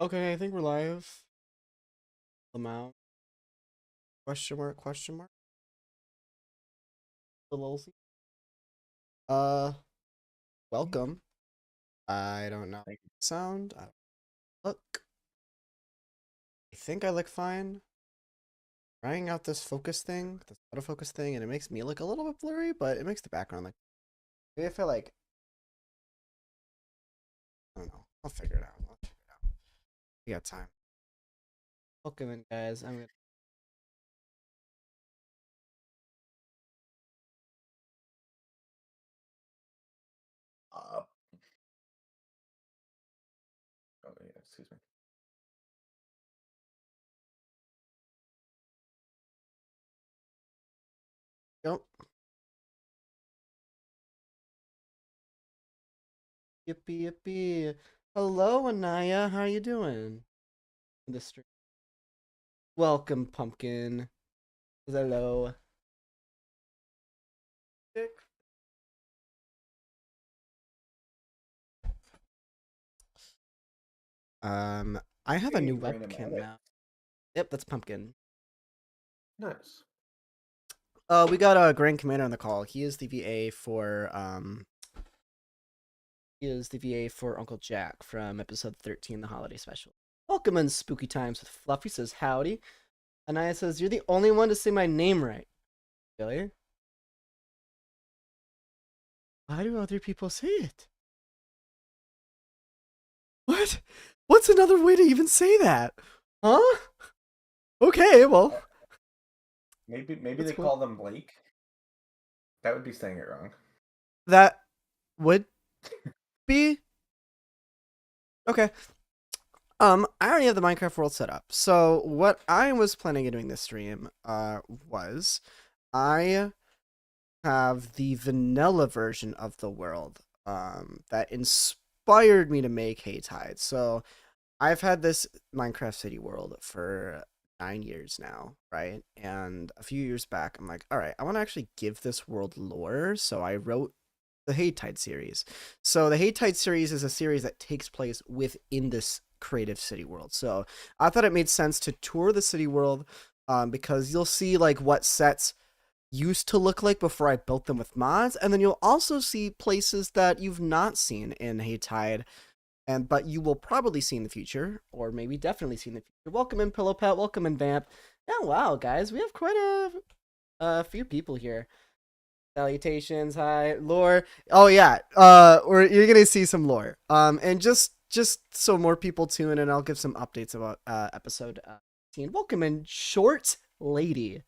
Okay, I think we're live. Lamau. Question mark, question mark. The lulzy. Uh, welcome. I don't know. Thank you. Sound. I don't look. I think I look fine. Trying out this focus thing, this autofocus thing, and it makes me look a little bit blurry, but it makes the background like. Maybe if I like. I don't know. I'll figure it out. We got time. Welcome in, guys. I'm gonna. Uh, oh, yeah, excuse me. Yep. Yippee yippee. Hello, Anaya. How you doing? The stream. Welcome, pumpkin. Hello. I have a Hey, new random webcam edit. now. Yep, that's Pumpkin. Nice. We got a Grand Commander on the call. He is the VA for Uncle Jack from episode 13, the holiday special. Welcome in Spooky Times with Fluffy says howdy. Anaya says, you're the only one to say my name right. Really? Why do other people say it? What? What's another way to even say that? Huh? Okay, well. Maybe That's they cool. call them Blake. That would be saying it wrong. That would be okay. I already have the Minecraft world set up. So what I was planning on doing this stream, was I have the vanilla version of the world, that inspired me to make HAYTIDE. So I've had this Minecraft City world for 9 years now, right? And a few years back, I'm like, all right, I want to actually give this world lore. So I wrote the HAYTIDE series. So the HAYTIDE series is a series that takes place within this creative city world. So I thought it made sense to tour the city world, because you'll see like what sets used to look like before I built them with mods, and then you'll also see places that you've not seen in HAYTIDE, and but you will probably see in the future, or maybe definitely see in the future. Welcome in Pillow Pet, welcome in Vamp. Oh wow, guys, we have quite a few people here. Salutations, hi, lore. Oh yeah, you're gonna see some lore. And just so more people tune in, I'll give some updates about episode 15. Welcome in, short lady.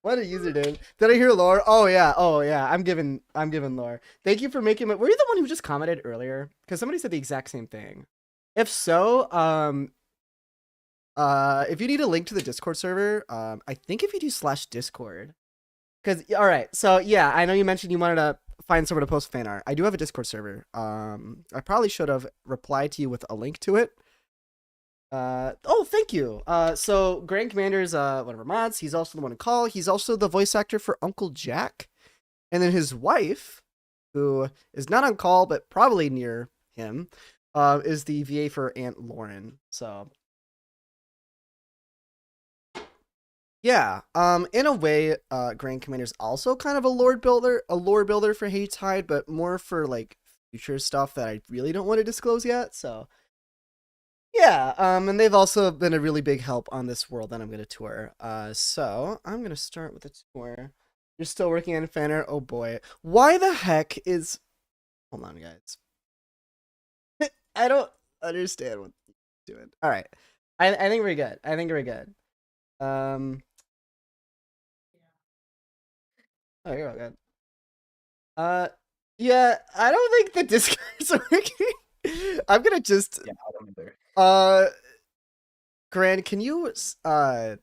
What a username. Did I hear lore? Oh yeah, I'm giving lore. Thank you for making it. Were you the one who just commented earlier? Because somebody said the exact same thing. If so, if you need a link to the Discord server, I think if you do /Discord. Because all right, so yeah, I know you mentioned you wanted to find somewhere to post fan art. I do have a Discord server. I probably should have replied to you with a link to it. Oh, thank you. So Grand Commander's one of our mods. He's also the one to call. He's also the voice actor for Uncle Jack, and then his wife, who is not on call but probably near him, is the VA for Aunt Lauren. So yeah, in a way, Grand Commander's also kind of a lore builder for HAYTIDE, but more for like future stuff that I really don't want to disclose yet. So yeah, and they've also been a really big help on this world that I'm gonna tour. So I'm gonna start with a tour. You're still working on fan art? Oh boy, why the heck is? Hold on, guys. I don't understand what you're doing. All right, I think we're good. I think we're good. Um, oh, you're all good. Yeah, I don't think the Discord's working. I'm gonna just Yeah, I don't either. Grant, can you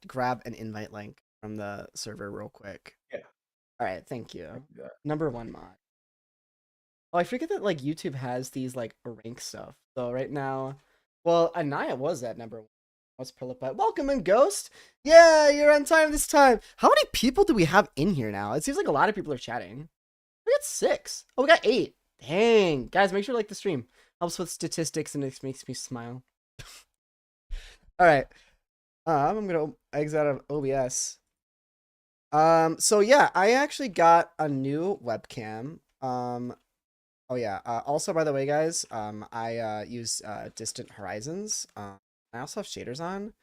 grab an invite link from the server real quick? Yeah. All right, thank you. Yeah. Number one mod. Oh, I forget that like YouTube has these like rank stuff. So right now, well, Anaya was at number one. What's Pillipet? Welcome in, Ghost. Yeah, you're on time this time. How many people do we have in here now? It seems like a lot of people are chatting. We got 6. Oh, we got 8. Dang. Guys, make sure to like the stream. Helps with statistics and it makes me smile. All right. I'm going to exit out of OBS. So yeah, I actually got a new webcam. Oh yeah. Also, by the way, guys, I use Distant Horizons. I also have shaders on.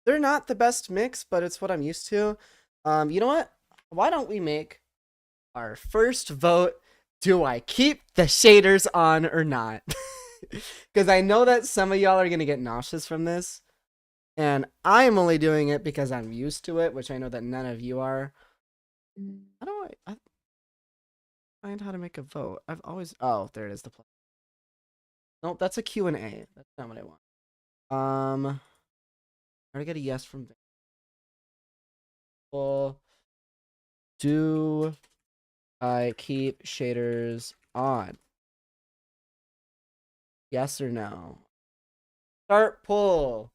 They're not the best mix, but it's what I'm used to. You know what? Why don't we make our first vote? Do I keep the shaders on or not? Because I know that some of y'all are gonna get nauseous from this, and I'm only doing it because I'm used to it, which I know that none of you are. How do I find how to make a vote? I've always there it is. Nope, that's a Q&A. That's not what I want. I already get a yes from Well, do I keep shaders on? Yes or no? Start poll.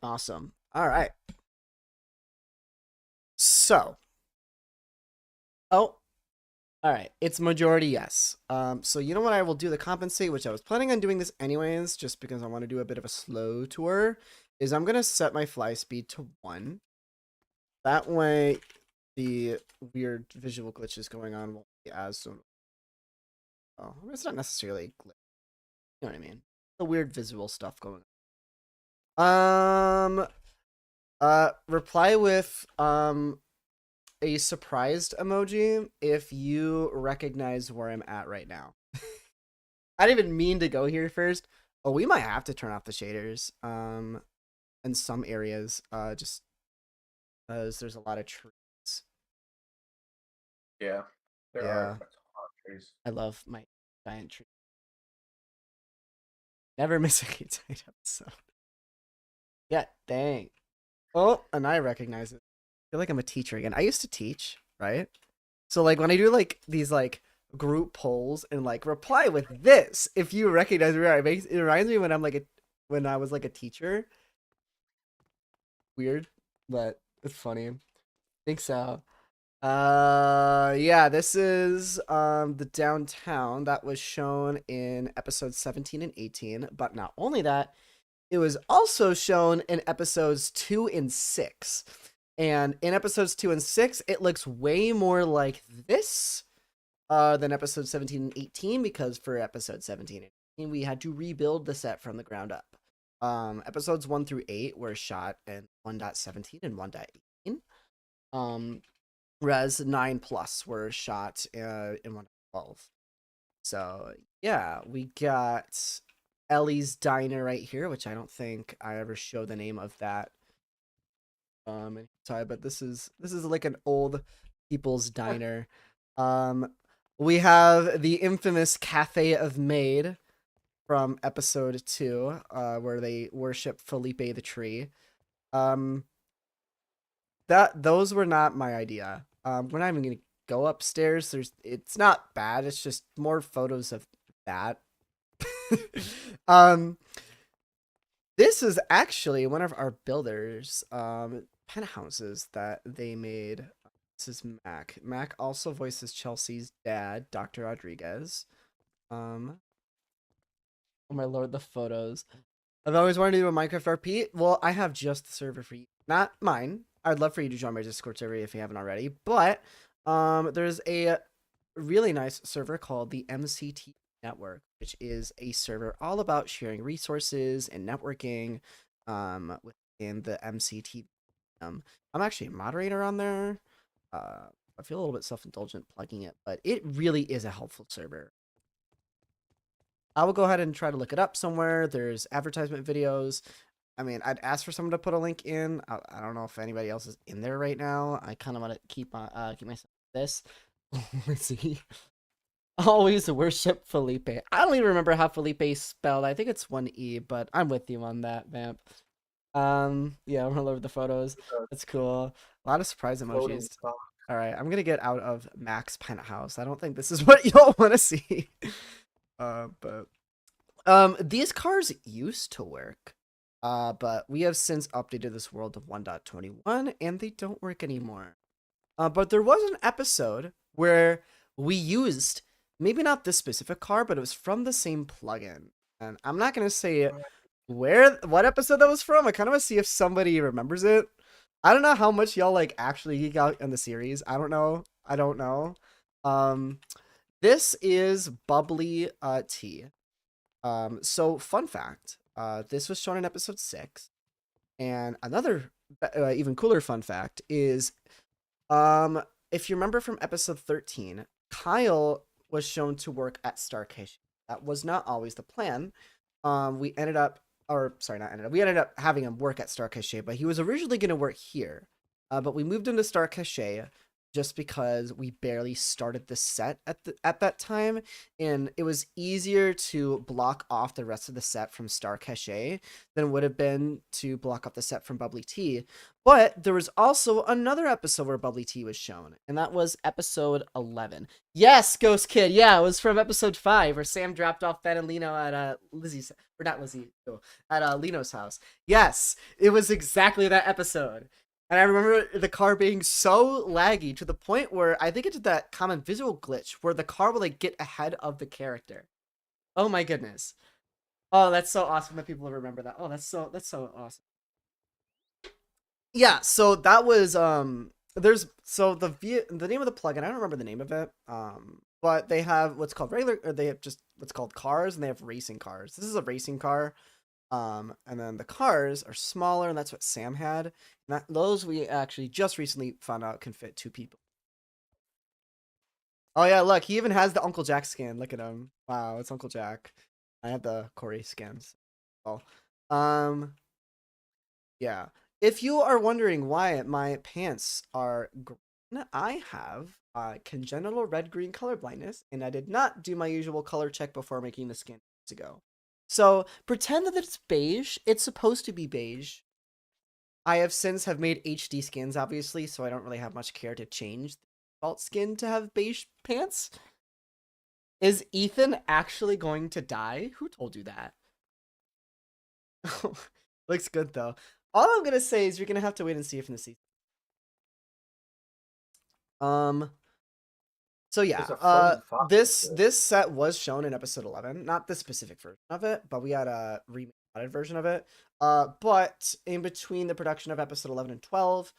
Awesome. All right. So, oh, all right. It's majority yes. So you know what I will do to compensate, which I was planning on doing this anyways, just because I want to do a bit of a slow tour, is I'm gonna set my fly speed to 1. That way, the weird visual glitches going on won't be as soon. Oh, it's not necessarily glitch. You know what I mean? The weird visual stuff going on. Reply with a surprised emoji if you recognize where I'm at right now. I didn't even mean to go here first. Oh, we might have to turn off the shaders in some areas just because there's a lot of trees. Yeah, there are Yeah, a ton of trees. I love my giant tree. Never miss a HAYTIDE episode. Yeah, dang. Oh, and I recognize it. I feel like I'm a teacher again. I used to teach, right? So like when I do like these like group polls and like reply with this, if you recognize me, it reminds me when when I was like a teacher. Weird, but it's funny. I think so. Yeah, this is the downtown that was shown in episodes 17 and 18, but not only that, it was also shown in episodes 2 and 6. And in episodes 2 and 6, it looks way more like this than episodes 17 and 18, because for episode 17 and 18, we had to rebuild the set from the ground up. Episodes 1 through 8 were shot in 1.17 and 1.18. Res 9 plus were shot in 1.12. So yeah, we got Ellie's Diner right here, which I don't think I ever show the name of that. Sorry, but this is like an old people's diner. We have the infamous Cafe of Maid from episode 2, where they worship Felipe the tree. Those were not my idea. We're not even gonna go upstairs. It's not bad. It's just more photos of that. um, this is actually one of our builders' penthouses that they made. This is Mac. Mac also voices Chelsea's dad, Dr. Rodriguez. Oh my lord, the photos. I've always wanted to do a Minecraft RP. Well, I have just the server for you. Not mine. I'd love for you to join my Discord server if you haven't already. But there's a really nice server called the MCT Network, which is a server all about sharing resources and networking within the MCT. I'm actually a moderator on there. I feel a little bit self-indulgent plugging it, but it really is a helpful server. I will go ahead and try to look it up somewhere. There's advertisement videos. I mean, I'd ask for someone to put a link in. I don't know if anybody else is in there right now. I kind of want to keep myself this. Let's see. Always worship Felipe. I don't even remember how Felipe is spelled. I think it's 1E, but I'm with you on that, Vamp. Yeah, I'm all over the photos. That's cool. A lot of surprise emojis. All right, I'm gonna get out of Mac's penthouse. I don't think this is what y'all want to see. But these cars used to work. But we have since updated this world to 1.21, and they don't work anymore. But there was an episode where we used maybe not this specific car, but it was from the same plugin. And I'm not gonna say what episode that was from. I kind of want to see if somebody remembers it. I don't know how much y'all like actually geek out in the series. I don't know. I don't know. Um, this is bubbly tea. So fun fact. This was shown in episode 6, and another even cooler fun fact is um, if you remember from episode 13, Kyle was shown to work at Starcade. That was not always the plan. We ended up, or sorry, not ended up. We ended up having him work at Star Cachet, but he was originally going to work here. But we moved him to Star Cachet just because we barely started the set at that time, and it was easier to block off the rest of the set from Star Cachet than it would have been to block off the set from Bubbly Tea. But there was also another episode where Bubbly Tea was shown, and that was episode 11. Yes, Ghost Kid. Yeah, it was from episode 5 where Sam dropped off Ben and Lino at Lizzie's, or not Lizzie, no, at Lino's house. Yes, it was exactly that episode. And I remember the car being so laggy to the point where I think it did that common visual glitch where the car would like get ahead of the character. Oh my goodness. Oh, that's so awesome that people remember that. Oh, that's so awesome. Yeah, so that was there's so the name of the plugin, I don't remember the name of it. But they have what's called regular, or they have just what's called cars, and they have racing cars. This is a racing car. And then the cars are smaller, and that's what Sam had. And those we actually just recently found out can fit 2 people. Oh yeah, look, he even has the Uncle Jack skin. Look at him. Wow, it's Uncle Jack. I have the Corey skins. Oh. Um, yeah. If you are wondering why my pants are green, I have congenital red-green color blindness, and I did not do my usual color check before making the skin to go. So pretend that it's beige. It's supposed to be beige. I have since have made HD skins, obviously, so I don't really have much care to change the default skin to have beige pants. Is Ethan actually going to die? Who told you that? Looks good though. All I'm gonna say is you're gonna have to wait and see if in the season. Um. So yeah, There's a floating fox. this set was shown in episode 11, not the specific version of it, but we had a remade version of it. But in between the production of episode 11 and 12,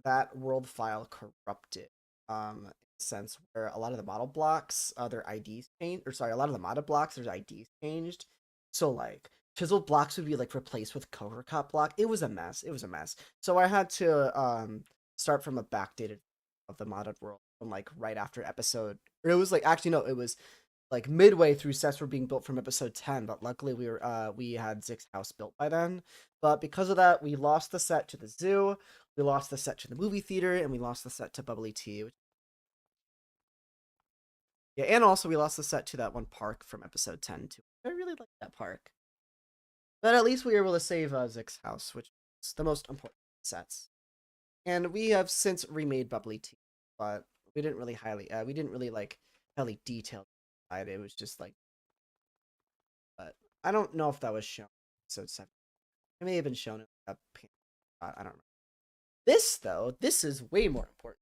that world file corrupted. In a sense where a lot of the model blocks, their IDs changed, or sorry, a lot of the modded blocks, their IDs changed. So like chiseled blocks would be like replaced with Coker Cup block. It was a mess. It was a mess. So I had to start from a backdated of the modded world from like right after episode, or it was like actually no, it was like midway through sets were being built from episode 10, but luckily we had Zig's house built by then. But because of that, we lost the set to the zoo, we lost the set to the movie theater, and we lost the set to Bubbly Tea. Yeah, and also we lost the set to that one park from episode 10 too. I really like that park. But at least we were able to save Zig's house, which is the most important sets. And we have since remade Bubbly Tea, but we didn't really we didn't really like highly detailed it. It was just like, but I don't know if that was shown in episode 7. It may have been shown in a I don't know. This though, this is way more important.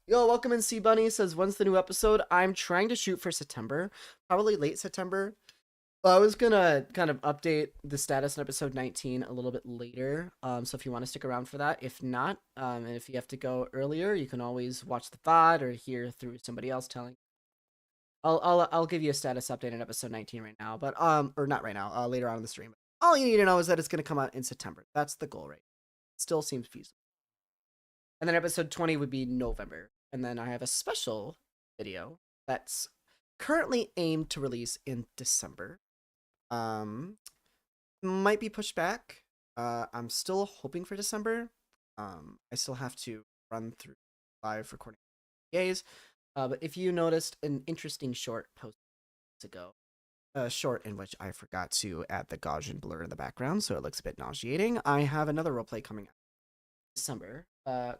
Yo, welcome in, C Bunny says, when's the new episode? I'm trying to shoot for September, probably late September. Well, I was gonna kind of update the status in episode 19 a little bit later. So if you want to stick around for that, if not, and if you have to go earlier, you can always watch the VOD or hear through somebody else telling. I'll give you a status update in episode 19 right now, but or not right now, later on in the stream. All you need to know is that it's gonna come out in September. That's the goal, right? Still seems feasible. And then episode 20 would be November, and then I have a special video that's currently aimed to release in December. Might be pushed back. I'm still hoping for December. I still have to run through live recording days. But if you noticed an interesting short post ago, a short in which I forgot to add the Gaussian blur in the background, so it looks a bit nauseating. I have another roleplay coming out in December,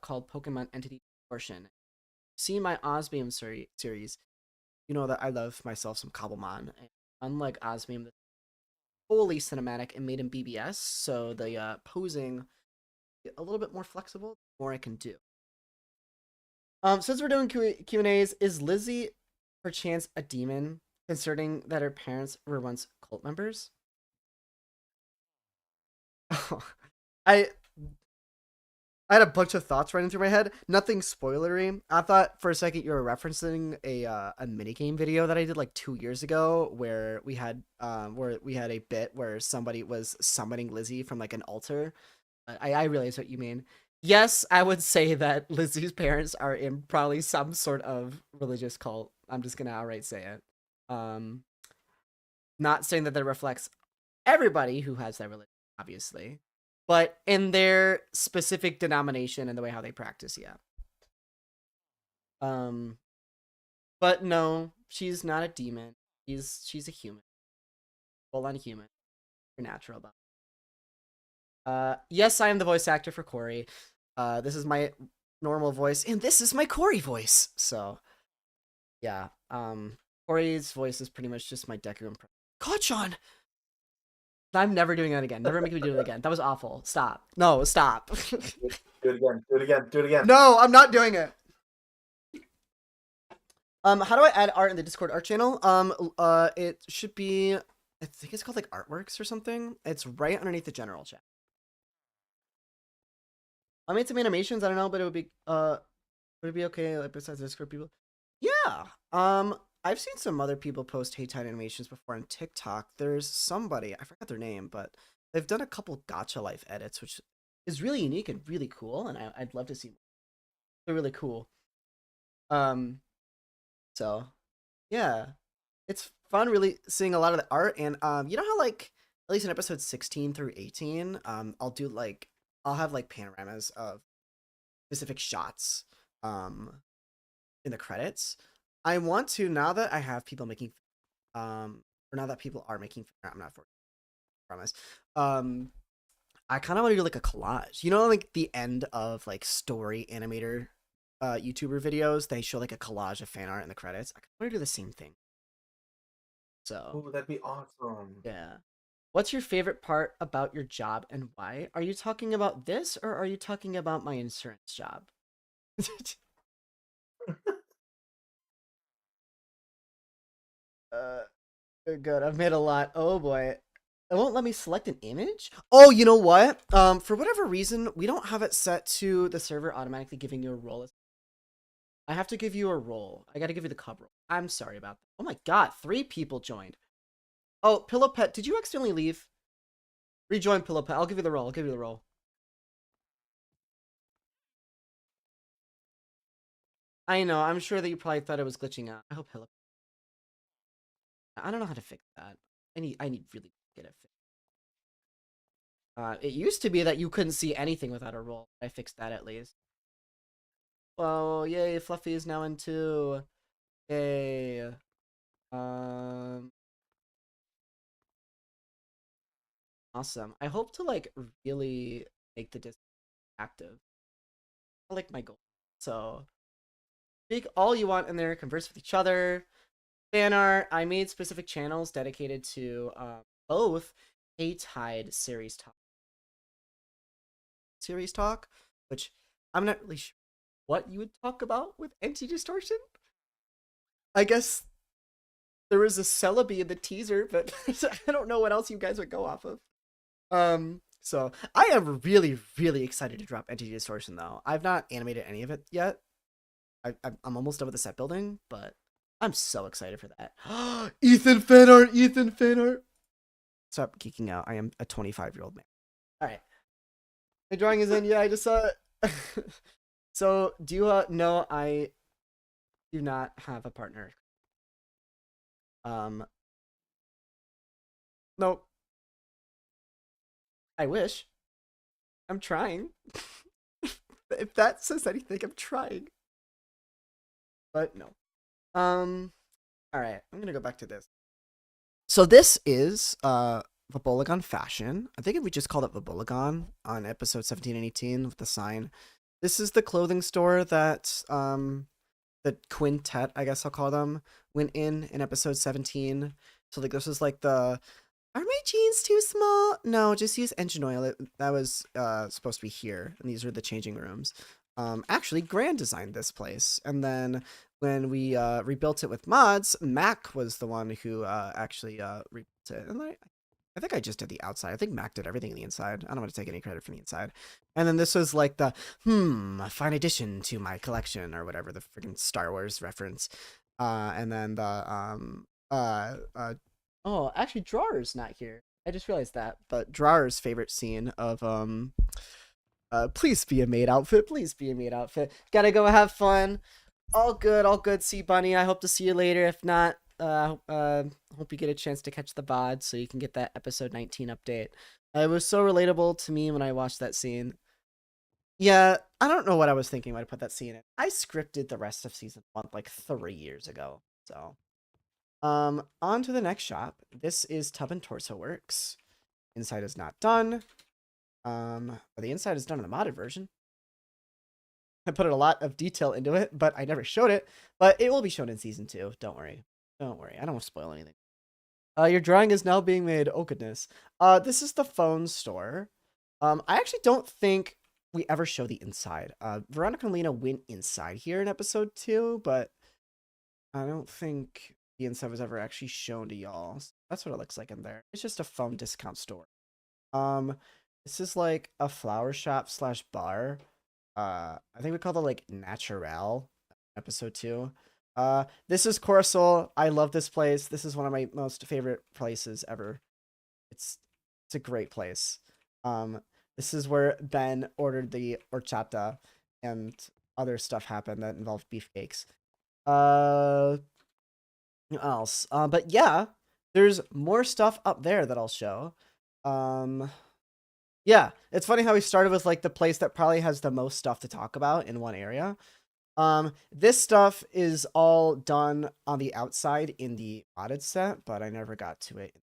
called Pokemon Entity Portion. See my Osmium series, you know that I love myself some Cobblemon. And unlike Osmium, fully cinematic and made in BBS, so the posing a little bit more flexible. The more I can do. Since we're doing Q and A's, is Lizzie perchance a demon, concerning that her parents were once cult members? I I had a bunch of thoughts running through my head. Nothing spoilery. I thought for a second you were referencing a minigame video that I did like 2 years ago, where we had a bit where somebody was summoning Lizzie from like an altar. I realize what you mean. Yes, I would say that Lizzie's parents are in probably some sort of religious cult. I'm just gonna outright say it. Um, Not saying that reflects everybody who has that religion, obviously, but in their specific denomination and the way how they practice, yeah. Um, but no, she's not a demon. She's a human, full on human, natural though. Yes, I am the voice actor for Corey. This is my normal voice, and this is my Corey voice. So, yeah. Corey's voice is pretty much just my Deku impression. God, Sean! I'm never doing that again. Never make me do it again. That was awful. Stop. No, stop. Do it again. Do it again. Do it again. No, I'm not doing it. How do I add art in the Discord art channel? It should be, I think it's called like artworks or something. It's right underneath the general chat. I made some animations. I don't know, but would it be okay like besides Discord people? Yeah. I've seen some other people post HAYTIDE animations before on TikTok. There's somebody, I forgot their name, but they've done a couple Gacha Life edits, which is really unique and really cool, and I'd love to see more. They're really cool. So yeah, it's fun really seeing a lot of the art, and you know how like at least in episode 16 through 18, I'll have like panoramas of specific shots in the credits. I want to, now that I have people making or now that people are making, I'm not for promise. I kind of want to do like a collage. You know, like the end of like story animator YouTuber videos, they show like a collage of fan art in the credits. I want to do the same thing. So, Oh, that'd be awesome. yeah. What's your favorite part about your job and why? Are you talking about this or are you talking about my insurance job? uh, good. I've made a lot. Oh boy. It won't let me select an image? Oh, you know what? For whatever reason, we don't have it set to the server automatically giving you a role. I have to give you a role. I gotta give you the cub role. I'm sorry about that. Oh my god, 3 people joined. Oh, Pillow Pet, did you accidentally leave? Rejoin Pillow Pet. I'll give you the role. I'll give you the role. I know. I'm sure that you probably thought it was glitching out. I hope Pillow. I don't know how to fix that. I need really to get it fixed. It used to be that you couldn't see anything without a role. I fixed that at least. Oh, yay! Fluffy is now in 2. Yay. Awesome. I hope to like really make the disc active. I like my goal. So speak all you want in there, converse with each other. Fan art. I made specific channels dedicated to both HAYTIDE series talk, which I'm not really sure what you would talk about with anti-distortion. I guess there was a Celebi in the teaser, but I don't know what else you guys would go off of. So I am really, really excited to drop anti-distortion though. I've not animated any of it yet. I'm almost done with the set building, but I'm so excited for that. Ethan fan art, Ethan fan art. Stop geeking out. I am a 25-year-old man. All right. The drawing is in. Yeah, I just saw it. So, do you know I do not have a partner? Nope. I wish. I'm trying. If that says anything, I'm trying. But no. All right. I'm gonna go back to this. So this is Vabolagon fashion. I think if we just called it Vabolagon on episode 17 and 18 with the sign. This is the clothing store that the quintet, I guess I'll call them, went in episode 17. So like this is like the Are my jeans too small? No, just use engine oil. That was supposed to be here, and these are the changing rooms. Actually, Grand designed this place, and then when we rebuilt it with mods, Mac was the one who actually rebuilt it, and I think I just did the outside. I think Mac did everything in the inside. I don't want to take any credit from the inside. And then this was like the fine addition to my collection or whatever, the freaking Star Wars reference. And then the oh, actually Drawer's not here. I just realized that. But Drawer's favorite scene of please be a maid outfit, please be a maid outfit. Gotta go have fun. All good, Sea Bunny. I hope to see you later. If not, hope you get a chance to catch the VOD so you can get that episode 19 update. It was so relatable to me when I watched that scene. Yeah, I don't know what I was thinking when I put that scene in. I scripted the rest of season 1 like 3 years ago. So, on to the next shop. This is Tub and Torso Works. Inside is not done. But the inside is done in the modded version. I put a lot of detail into it, but I never showed it. But it will be shown in season 2. Don't worry. Don't worry. I don't want to spoil anything. Your drawing is now being made. Oh, goodness. This is the phone store. I actually don't think we ever show the inside. Veronica and Lena went inside here in episode 2, but I don't think the inside was ever actually shown to y'all. So that's what it looks like in there. It's just a phone discount store. This is like a flower shop slash bar. I think we call it like Natural, episode 2. This is Coruscant. I love this place. This is one of my most favorite places ever. It's a great place. This is where Ben ordered the horchata and other stuff happened that involved beefcakes. What else? But yeah, there's more stuff up there that I'll show. Yeah, it's funny how we started with like the place that probably has the most stuff to talk about in one area. This stuff is all done on the outside in the modded set, but I never got to it.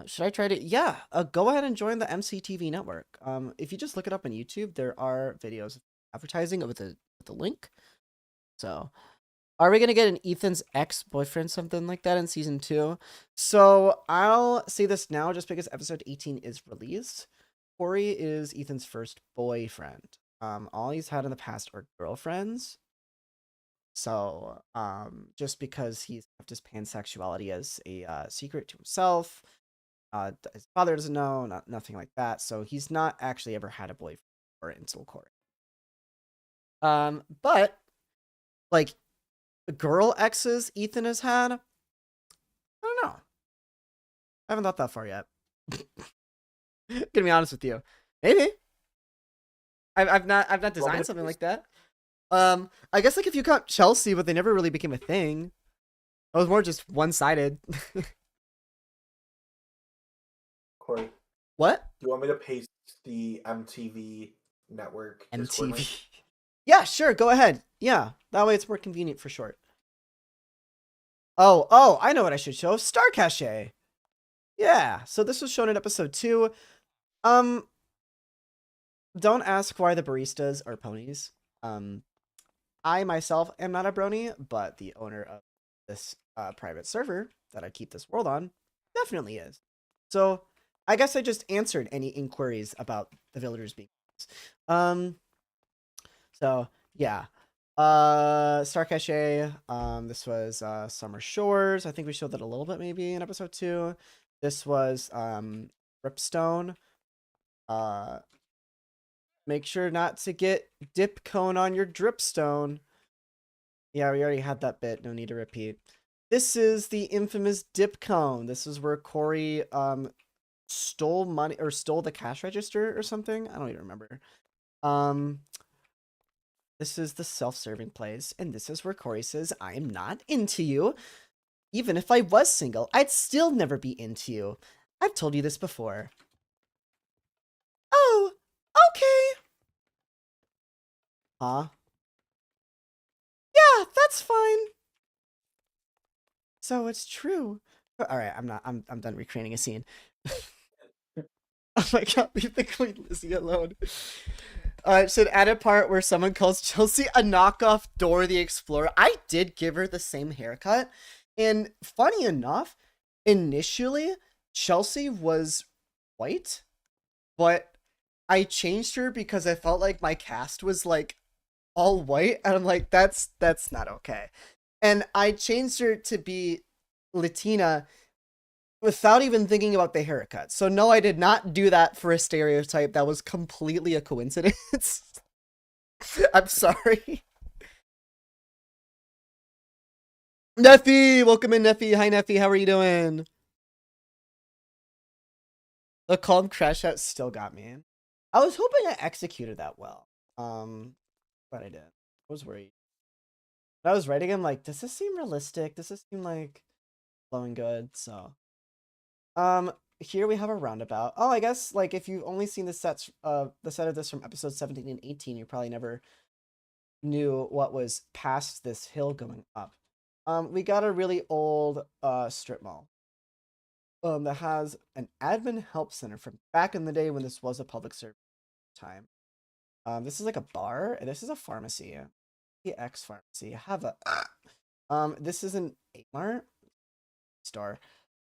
Should I try to? Yeah, go ahead and join the MCTV network. If you just look it up on YouTube, there are videos of advertising with the link. So, are we gonna get an Ethan's ex-boyfriend, something like that in season 2? So I'll say this now, just because episode 18 is released. Corey is Ethan's first boyfriend. All he's had in the past are girlfriends. So, just because he's kept his pansexuality as a secret to himself, his father doesn't know, nothing like that. So he's not actually ever had a boyfriend or until Corey. But like girl exes Ethan has had, I don't know. I haven't thought that far yet. Gonna be honest with you, maybe. I've not designed something like that. I guess like if you count Chelsea, but they never really became a thing. It was more just one-sided. Corey, What? do you want me to paste the MTV network Discord link? MTV. Yeah, sure. Go ahead. Yeah, that way it's more convenient for short. Oh, I know what I should show. Star Cache. Yeah. So this was shown in episode 2. Don't ask why the baristas are ponies. I myself am not a brony, but the owner of this private server that I keep this world on definitely is. So I guess I just answered any inquiries about the villagers being ponies. So yeah. Star Cache. This was Summer Shores. I think we showed that a little bit maybe in episode 2. This was Ripstone. Make sure not to get dip cone on your dripstone. Yeah, we already had that bit. No need to repeat. This is the infamous dip cone. This is where Corey stole money or stole the cash register or something. I don't even remember. This is the self-serving place, and this is where Corey says, I am not into you. Even if I was single, I'd still never be into you. I've told you this before. Oh, okay. Huh? Yeah, that's fine. So it's true. All right, I'm done recreating a scene. Oh my god, leave the Queen Lizzie alone. So an added part where someone calls Chelsea a knockoff Dora the Explorer. I did give her the same haircut. And funny enough, initially Chelsea was white, but I changed her because I felt like my cast was like all white, and I'm like, that's not okay. And I changed her to be Latina without even thinking about the haircut. So no, I did not do that for a stereotype. That was completely a coincidence. I'm sorry. Neffy, welcome in, Neffy. Hi, Neffy. How are you doing? The calm crash out still got me. I was hoping I executed that well. But I did. I was worried. When I was writing, I'm like, does this seem realistic? Does this seem like flowing good? So, um, here we have a roundabout. Oh, I guess like if you've only seen the set of this from episode 17 and 18, you probably never knew what was past this hill going up. We got a really old strip mall. That has an admin help center from back in the day when this was a public service time. This is like a bar, and this is a pharmacy. The X pharmacy. Have a this is an 8-mart store.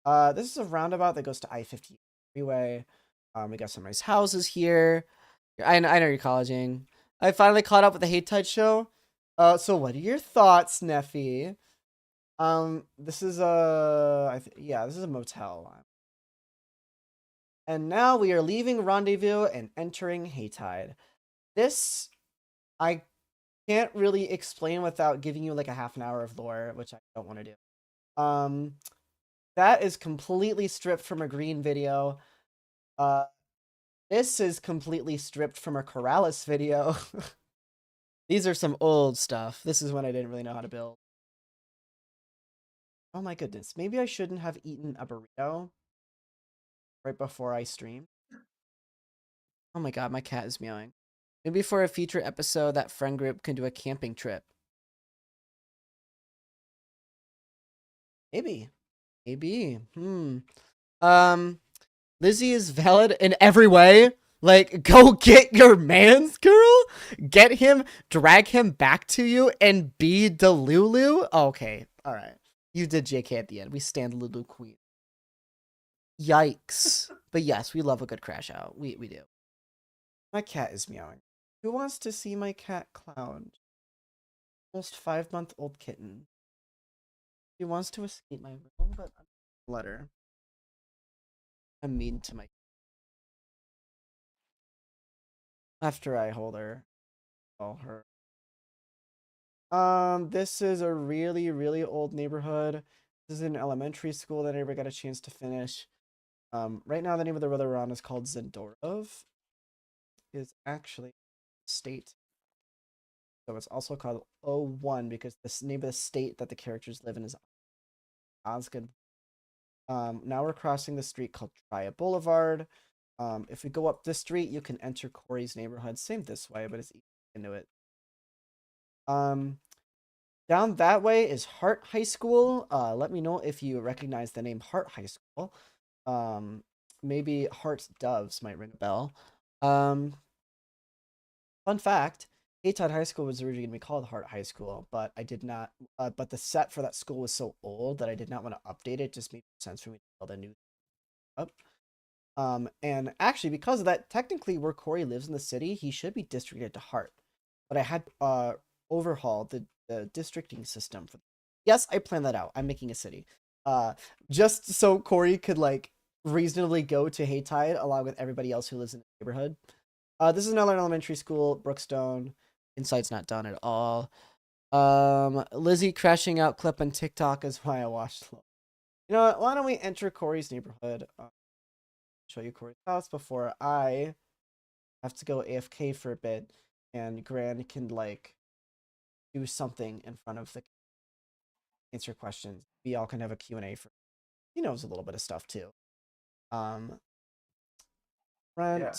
This is a roundabout that goes to I-50 freeway. We got some nice houses here. I know you're colleging. I finally caught up with the HAYTIDE show. So what are your thoughts, Neffy? This is yeah, this is a motel. And now we are leaving Rendezvous and entering HAYTIDE. This I can't really explain without giving you like a half an hour of lore, which I don't want to do. That is completely stripped from a green video. This is completely stripped from a Corrales video. These are some old stuff. This is when I didn't really know how to build. Oh my goodness. Maybe I shouldn't have eaten a burrito right before I stream. Oh my god, my cat is meowing. Maybe for a future episode, that friend group can do a camping trip. Maybe. Maybe. Lizzie is valid in every way. Like, go get your man's girl, get him, drag him back to you, and be Delulu. Okay, all right. You did JK at the end. We stand Lulu Queen. Yikes. But yes, we love a good crash out. We do. My cat is meowing. Who wants to see my cat Cloud? Almost 5-month-old kitten. She wants to escape my room, but I'm let her. I'm mean to my after I hold her. Oh, her. This is a really, really old neighborhood. This is an elementary school that I never got a chance to finish. Right now the name of the road we're on is called Zendorov. Is actually state. So it's also called O1 because the name of the state that the characters live in is Osgood. Now we're crossing the street called Triad Boulevard. If we go up this street, you can enter Corey's neighborhood. Same this way, but it's easy into it. Down that way is Hart High School. Let me know if you recognize the name Hart High School. Maybe Hart Doves might ring a bell. Fun fact, Haytide High School was originally going to be called Hart High School, but I did not, but the set for that school was so old that I did not want to update it. It just made sense for me to build a new up. And actually, because of that, technically where Corey lives in the city, he should be districted to Hart. But I had overhauled the districting system for. Yes, I planned that out. I'm making a city. Just so Corey could like reasonably go to Haytide along with everybody else who lives in the neighborhood. This is another elementary school, Brookstone. Inside's not done at all. Lizzie crashing out clip on TikTok is why I watched. You know what? Why don't we enter Corey's neighborhood? Show you Corey's house before I have to go AFK for a bit, and Gran can like do something in front of the answer questions. We all can have a Q&A for he knows a little bit of stuff too. Rent Yeah.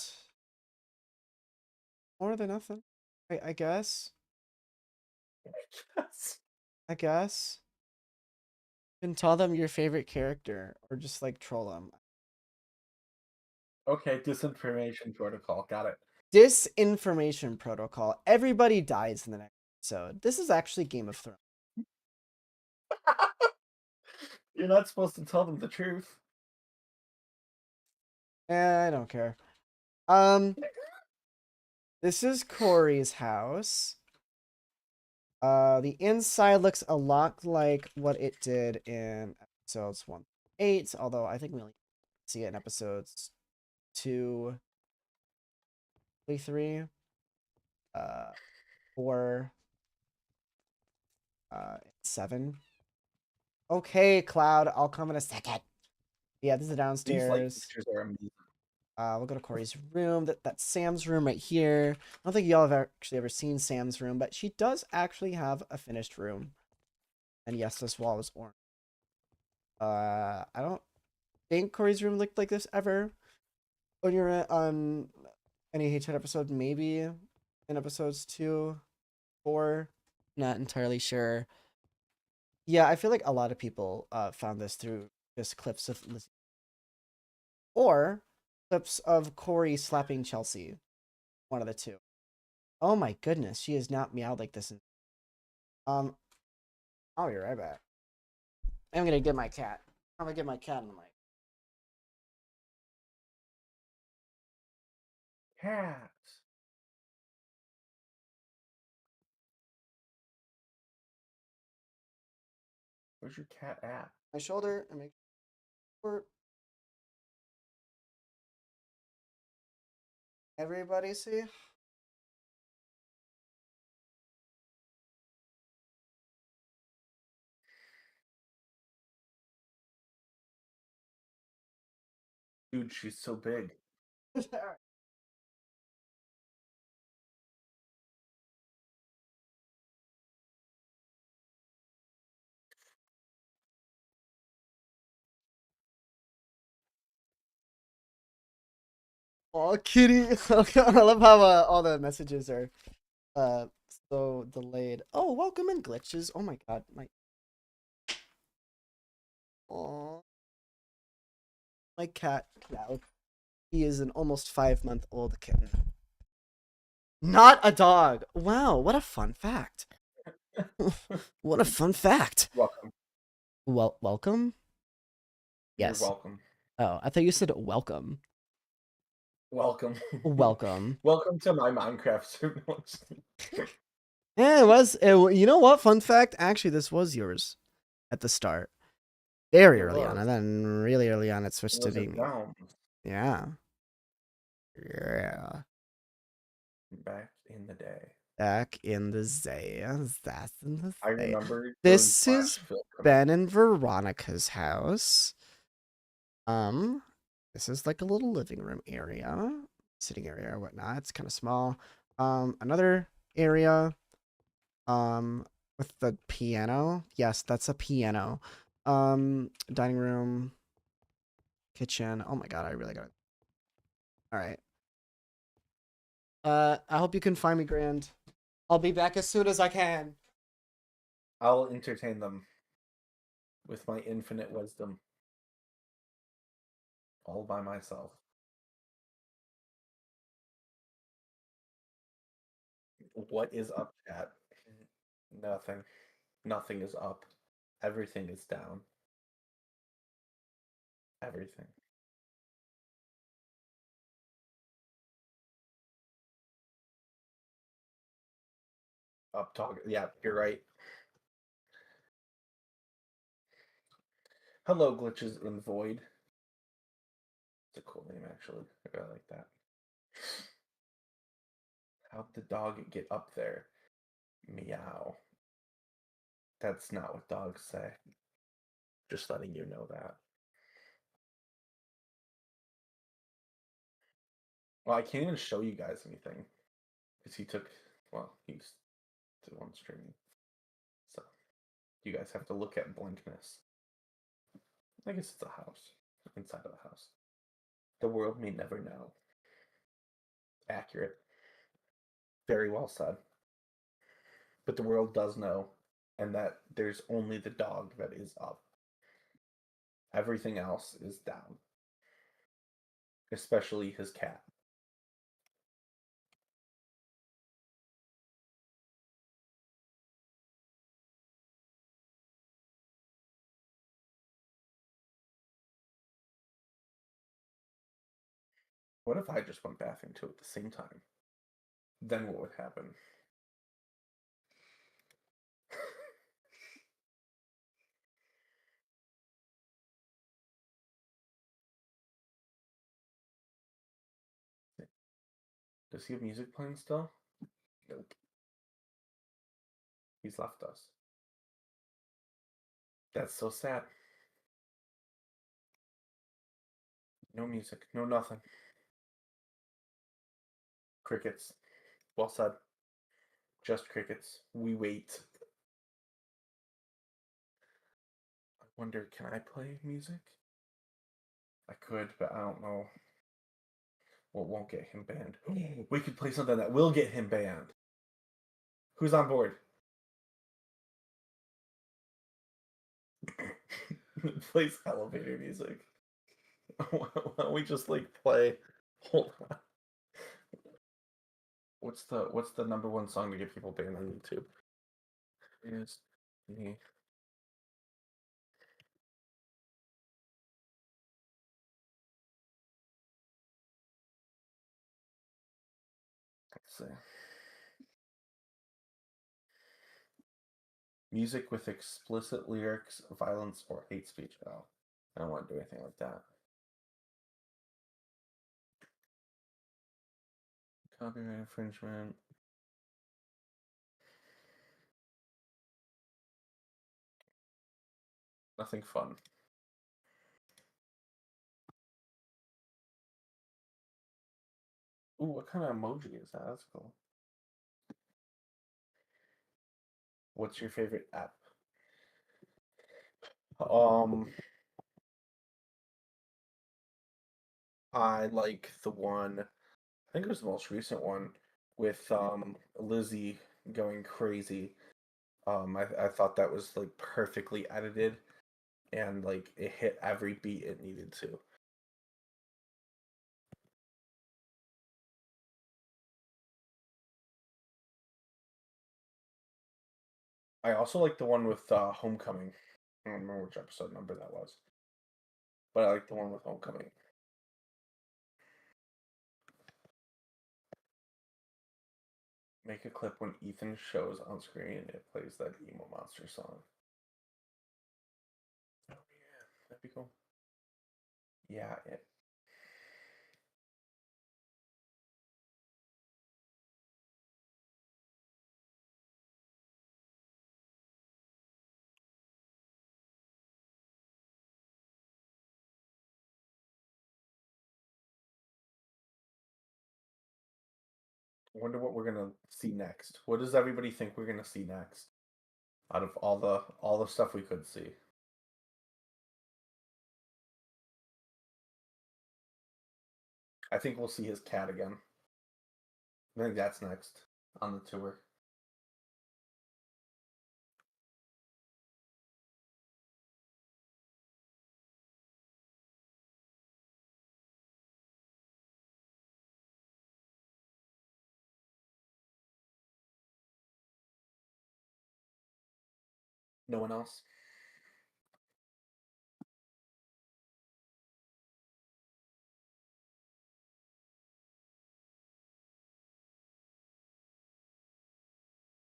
more than nothing. I guess. I guess. You can tell them your favorite character or just like troll them. Okay, disinformation protocol. Got it. Disinformation protocol. Everybody dies in the next episode. This is actually Game of Thrones. You're not supposed to tell them the truth. I don't care. Um, this is Corey's house. The inside looks a lot like what it did in episodes 1-8, although I think we only see it in episodes 2, 3, 4, 7. Okay, Cloud, I'll come in a second. Yeah, this is These light downstairs. fixtures are amazing. We'll go to Corey's room. That's Sam's room right here. I don't think y'all have actually ever seen Sam's room, but she does actually have a finished room. And yes, this wall is orange. I don't think Corey's room looked like this ever. When you're on any HAYTIDE episode, maybe in episodes 2, 4. Not entirely sure. Yeah, I feel like a lot of people found this through just clips of Lizzie. Or clips of Corey slapping Chelsea. One of the two. Oh my goodness, she has not meowed like this. I'll be right back. I'm gonna get my cat. I'm gonna get my cat in the mic. Cats. Where's your cat at? My shoulder and make sure everybody see. Dude, she's so big. Oh, kitty! I love how all the messages are so delayed. Oh, welcome in glitches. Oh my god, oh my cat Cloud. He is an almost 5-month-old kitten. Not a dog. Wow, what a fun fact. What a fun fact. Welcome. Welcome? You're Yes. welcome. Oh, I thought you said welcome. Welcome. Welcome. Welcome to my Minecraft server. Yeah, it was. You know what? Fun fact. Actually, this was yours at the start. Very It early on. was. And then really early on, it It switched to was a being. realm Yeah. Yeah. back in the day. Back in the days. That's in the I day. remember doing This flash is film. Ben and Veronica's house. Um, this is like a little living room area, sitting area or whatnot. It's kind of small. Another area. With the piano. Yes, that's a piano. Dining room, kitchen. Oh my god, I really got it. All right. I hope you can find me, Grand. I'll be back as soon as I can. I'll entertain them with my infinite wisdom. All by myself. What is up, chat? Nothing. Nothing is up. Everything is down. Everything. Up talk. Yeah, you're right. Hello, glitches in void. It's a cool name, actually. I really like that. How'd the dog get up there? Meow. That's not what dogs say. Just letting you know that. Well, I can't even show you guys anything. Because he took, well, he's the one streaming. So, you guys have to look at blankness. I guess it's a house. Inside of the house. The world may never know. Accurate. Very well said. But the world does know, and that there's only the dog that is up. Everything else is down. Especially his cat. What if I just went bathing too at the same time? Then what would happen? Does he have music playing still? Nope. He's left us. That's so sad. No music, no nothing. Crickets. Well said. Just crickets. We wait. I wonder, can I play music? I could, but I don't know what won't get him banned. We could play something that will get him banned. Who's on board? Plays elevator music. Why don't we just like play? Hold on. What's the number one song to get people banned on YouTube? Is the let's see. Music with explicit lyrics, violence, or hate speech. Oh, I don't want to do anything like that. Copyright infringement. Nothing fun. Ooh, what kind of emoji is that? That's cool. What's your favorite app? Um, I like the one, I think it was the most recent one with Lizzie going crazy. I thought that was like perfectly edited and like it hit every beat it needed to. I also like the one with Homecoming. I don't remember which episode number that was, but I like the one with Homecoming. Make a clip when Ethan shows on screen, it plays that emo monster song. Oh yeah, that'd be cool. Yeah, it. I wonder what we're gonna see next. What does everybody think we're gonna see next? Out of all the stuff we could see. I think we'll see his cat again. I think that's next on the tour. No one else?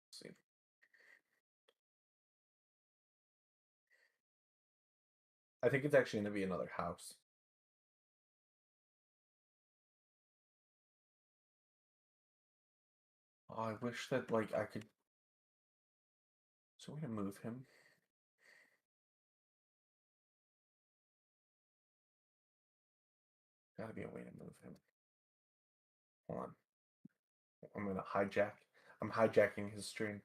Let's see. I think it's actually gonna be another house. Oh, I wish that like I could. So we're gonna move him. Gotta be a way to move him. Hold on. I'm gonna hijack. I'm hijacking his stream.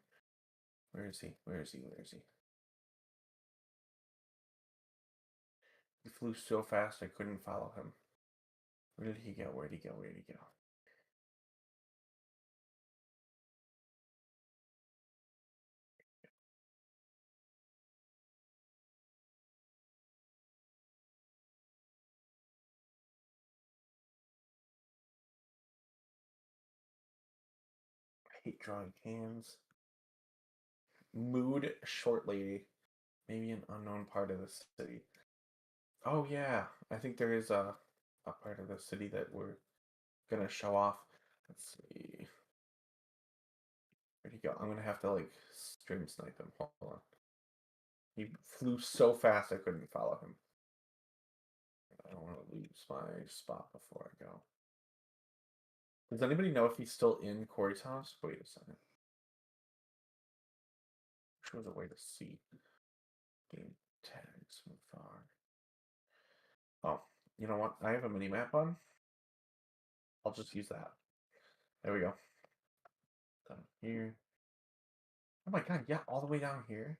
Where is he? Where is he? Where is he? He flew so fast I couldn't follow him. Where did he go? Where did he go? Where did he go? I hate drawing hands. Mood short lady. Maybe an unknown part of the city. Oh yeah, I think there is a part of the city that we're gonna show off. Let's see. Where'd he go? I'm gonna have to like stream snipe him. Hold on. He flew so fast I couldn't follow him. I don't want to lose my spot before I go. Does anybody know if he's still in Corey's house? Wait a second. Which was a way to see game tags from far. Oh, you know what? I have a mini map on. I'll just use that. There we go. Down here. Oh my god, yeah, all the way down here.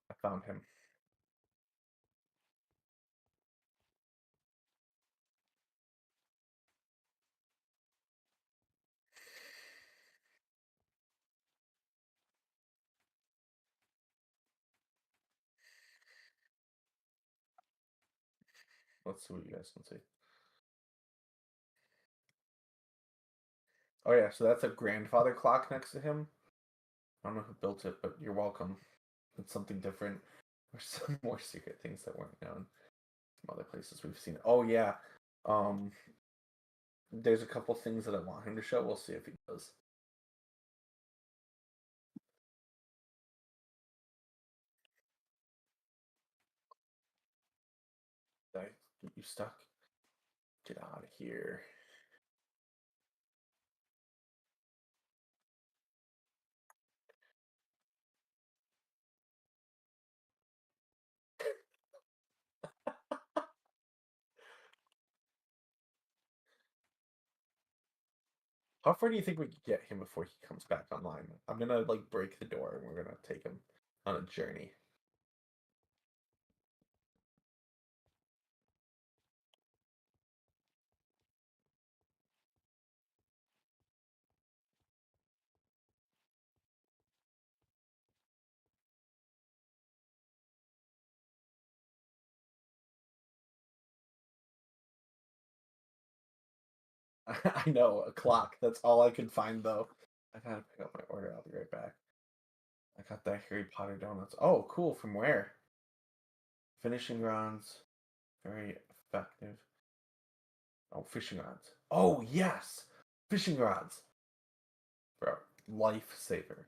I found him. Let's see what you guys can see. Oh yeah, so that's a grandfather clock next to him. I don't know who built it, but you're welcome. It's something different. Or some more secret things that weren't known from other places we've seen. Oh yeah. Um there's a couple things that I want him to show. We'll see if he does. Did I get you stuck? Get out of here. How far do you think we could get him before he comes back online? I'm gonna like break the door and we're gonna take him on a journey. I know, a clock. That's all I could find though. I gotta pick up my order. I'll be right back. I got that Harry Potter donuts. Oh, cool. From where? Finishing rods. Very effective. Oh, fishing rods. Oh, yes! Fishing rods. Bro, lifesaver.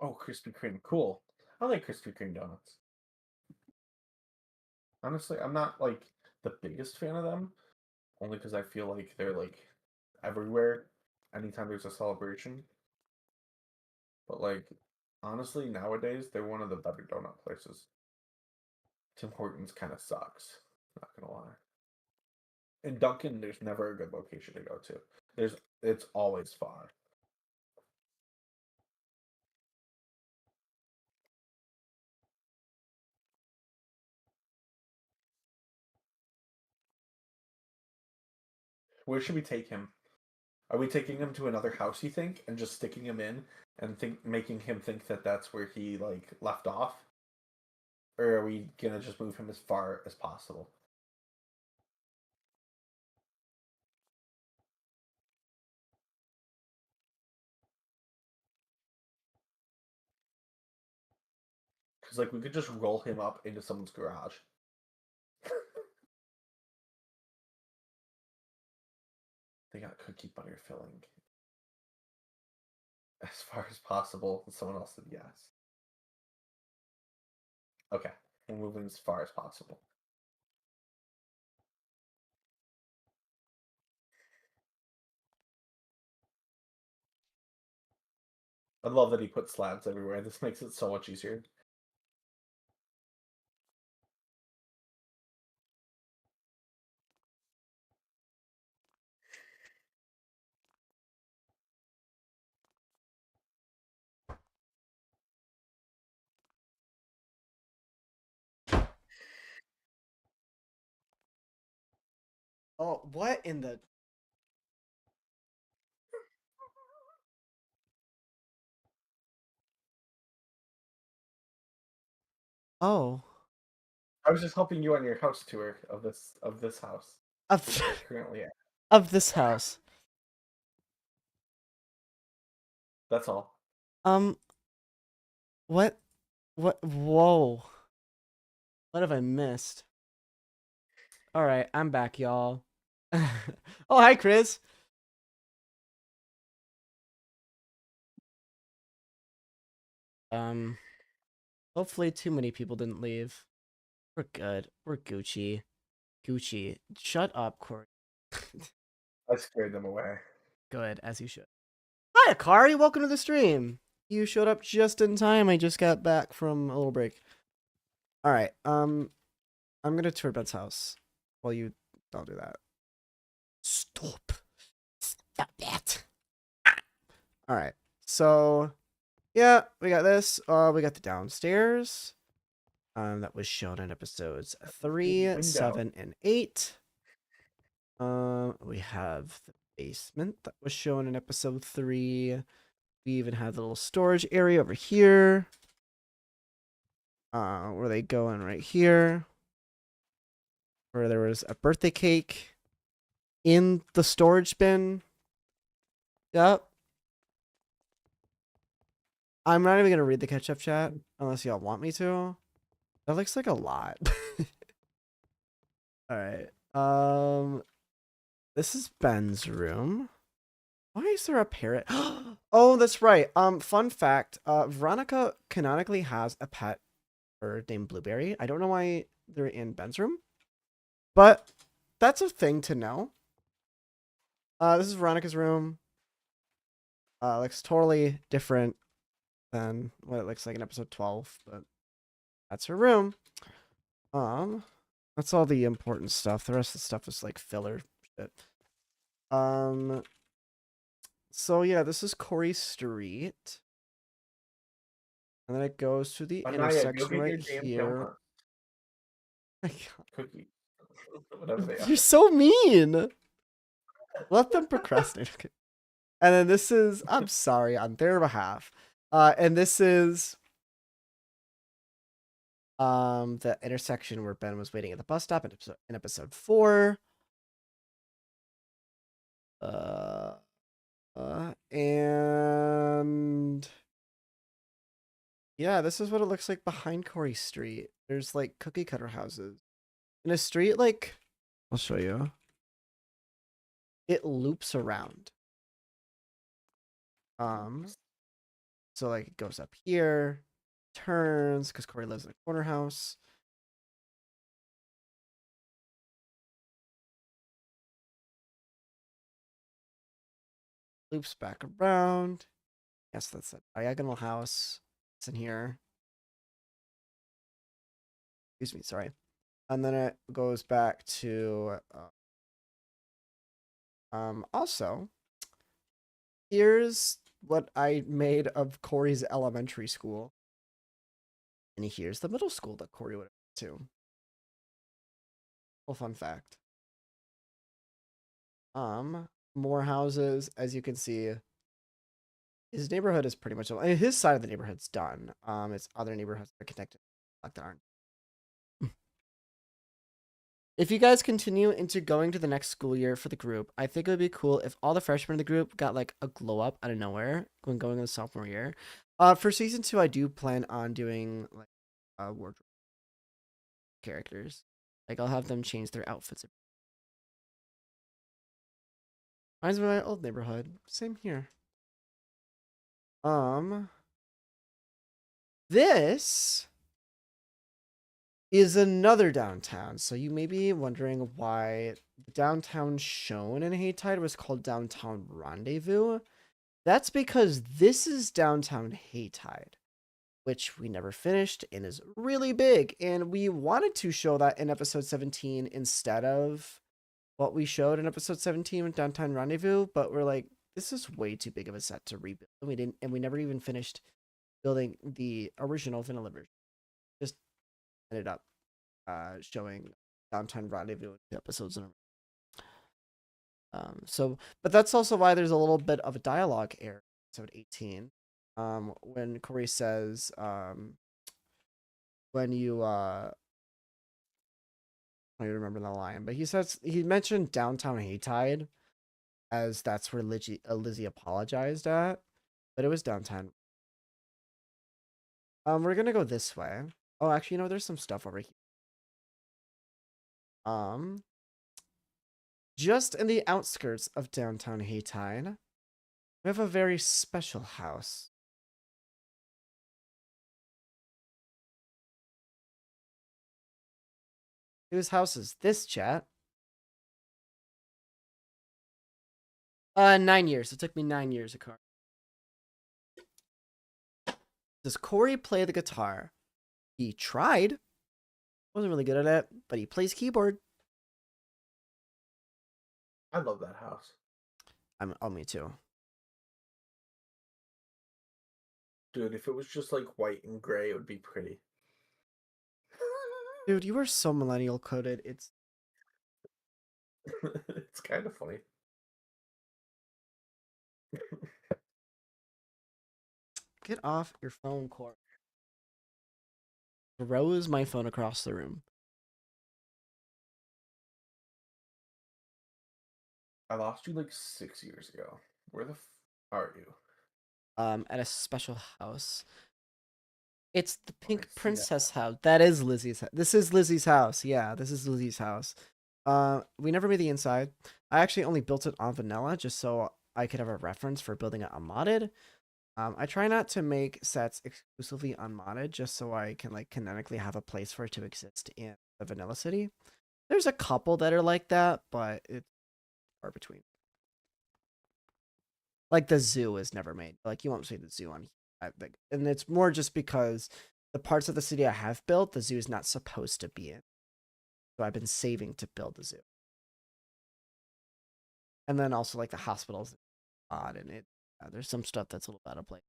Oh, Krispy Kreme. Cool. I like Krispy Kreme donuts. Honestly, I'm not like the biggest fan of them, only because I feel like they're like everywhere anytime there's a celebration. But like honestly, nowadays they're one of the better donut places. Tim Hortons kind of sucks. Not gonna lie. In Dunkin', there's never a good location to go to. It's always far. Where should we take him? Are we taking him to another house? You think, and just sticking him in and making him think that that's where he like left off, or are we gonna just move him as far as possible? Because like we could just roll him up into someone's garage. They got cookie butter filling as far as possible. And someone else said yes. Okay, we're moving as far as possible. I love that he put slabs everywhere. This makes it so much easier. Oh, what in the? Oh, I was just helping you on your house tour of this house of that you're currently at. of this house. That's all. Um, what? What? Whoa! What have I missed? All right, I'm back, y'all. Oh, hi, Chris. Um, hopefully, too many people didn't leave. We're good. We're Gucci. Gucci. Shut up, Corey. I scared them away. Good, as you should. Hi, Akari. Welcome to the stream. You showed up just in time. I just got back from a little break. All right. I'm gonna tour Ben's house. While you don't do that. Stop. Stop that. All right. So yeah, we got this. We got the downstairs. That was shown in episodes Big 3, window. 7, and 8. We have the basement that was shown in episode 3. We even have the little storage area over here. Where they go in right here. Where there was a birthday cake in the storage bin. Yep. I'm not even gonna read the catch-up chat unless y'all want me to. That looks like a lot. All right. This is Ben's room. Why is there a parrot? Oh, that's right. Fun fact. Veronica canonically has a pet bird named Blueberry. I don't know why they're in Ben's room, but that's a thing to know. This is Veronica's room. Looks totally different than what it looks like in episode 12, but that's her room. That's all the important stuff. The rest of the stuff is like filler shit. So yeah, this is Corey Street. And then it goes to the Anaya, go intersection get your right damn here. donuts. Cookies. Whatever they You're are. so mean. Let them procrastinate. Okay. And then this is, I'm sorry on their behalf. And this is the intersection where Ben was waiting at the bus stop in episode 4. And yeah, this is what it looks like behind Corey Street. There's like cookie cutter houses. In a street like, I'll show you. It loops around. Um, so like it goes up here, turns because Corey lives in a corner house. Loops back around. Yes, that's a diagonal house. It's in here. Excuse me, sorry. And then it goes back to also here's what I made of Corey's elementary school. And here's the middle school that Corey would have to. Well, fun fact. More houses, as you can see. His neighborhood is pretty much his side of the neighborhood's done. It's other neighborhoods that are connected like that aren't. If you guys continue into going to the next school year for the group, I think it would be cool if all the freshmen in the group got like a glow up out of nowhere when going into sophomore year. For season 2, I do plan on doing like wardrobe characters. Like I'll have them change their outfits. Reminds me of my old neighborhood. Same here. This is another downtown. So you may be wondering why the downtown shown in Haytide was called Downtown Rendezvous. That's because this is downtown Haytide, which we never finished and is really big. And we wanted to show that in episode 17 instead of what we showed in episode 17 with Downtown Rendezvous, but we're like, this is way too big of a set to rebuild. And we never even finished building the original vanilla version. Just ended up showing Downtown Rendezvous episodes in a row. But that's also why there's a little bit of a dialogue error in episode 18. When Corey says, when you, I don't remember the line, but he mentioned downtown Haytide as that's where Lizzie apologized at, but it was downtown. We're gonna go this way. Oh, actually, there's some stuff over here. Um, just in the outskirts of downtown Haytide, we have a very special house. Whose house is this, chat? 9 years. It took me 9 years of car. Does Corey play the guitar? He tried. Wasn't really good at it, but he plays keyboard. I love that house. Me too. Dude, if it was just like white and gray, it would be pretty. Dude, you are so millennial coded. It's It's kind of funny. Get off your phone, Corey. Throws my phone across the room. I lost you like 6 years ago. Where the are you? At a special house. It's the Oh, I Pink see that. Princess house. That is Lizzie's. This is Lizzie's house. Yeah, this is Lizzie's house. We never made the inside. I actually only built it on vanilla just so I could have a reference for building it unmodded. I try not to make sets exclusively unmodded just so I can like canonically have a place for it to exist in the vanilla city. There's a couple that are like that, but it's far between. Like the zoo is never made. Like you won't see the zoo on and it's more just because the parts of the city I have built, the zoo is not supposed to be in. So I've been saving to build the zoo. And then also like the hospitals odd and there's some stuff that's a little out of place.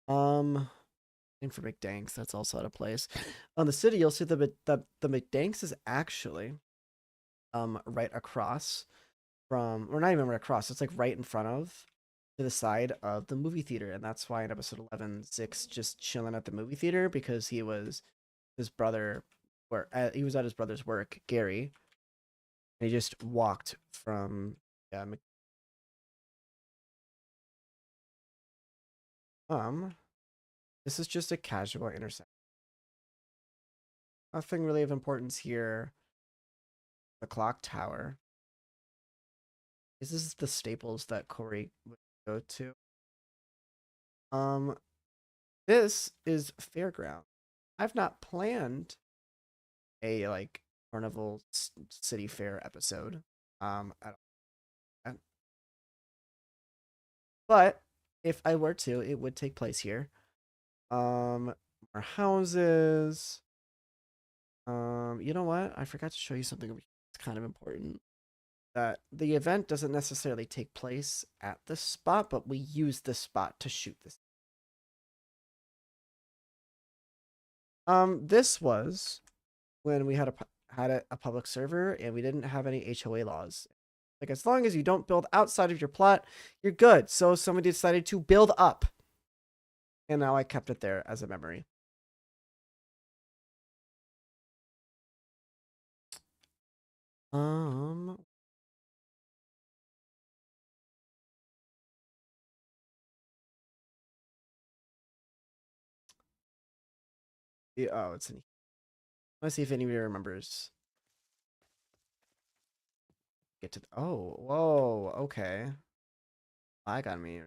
And for McDanks, that's also out of place. On the city, you'll see the McDanks is actually right across from, or not even right across, it's like right in front of, to the side of the movie theater. And that's why in episode 11, Zix just chilling at the movie theater because he was his brother, where he was at his brother's work, Gary, and he just walked from, yeah, this is just a casual intersection. Nothing really of importance here. The clock tower. This is the staples that Corey would go to. This is fairground. I've not planned a like carnival city fair episode. At all. But if I were to, it would take place here. More houses. You know what? I forgot to show you something that's kind of important. That the event doesn't necessarily take place at this spot, but we use this spot to shoot this. This was when we had a public server and we didn't have any HOA laws. Like as long as you don't build outside of your plot, you're good. So somebody decided to build up, and now I kept it there as a memory. Um. Yeah, oh, it's in. Let's see if anybody remembers. Get to. Oh, whoa. Okay. Lag on me.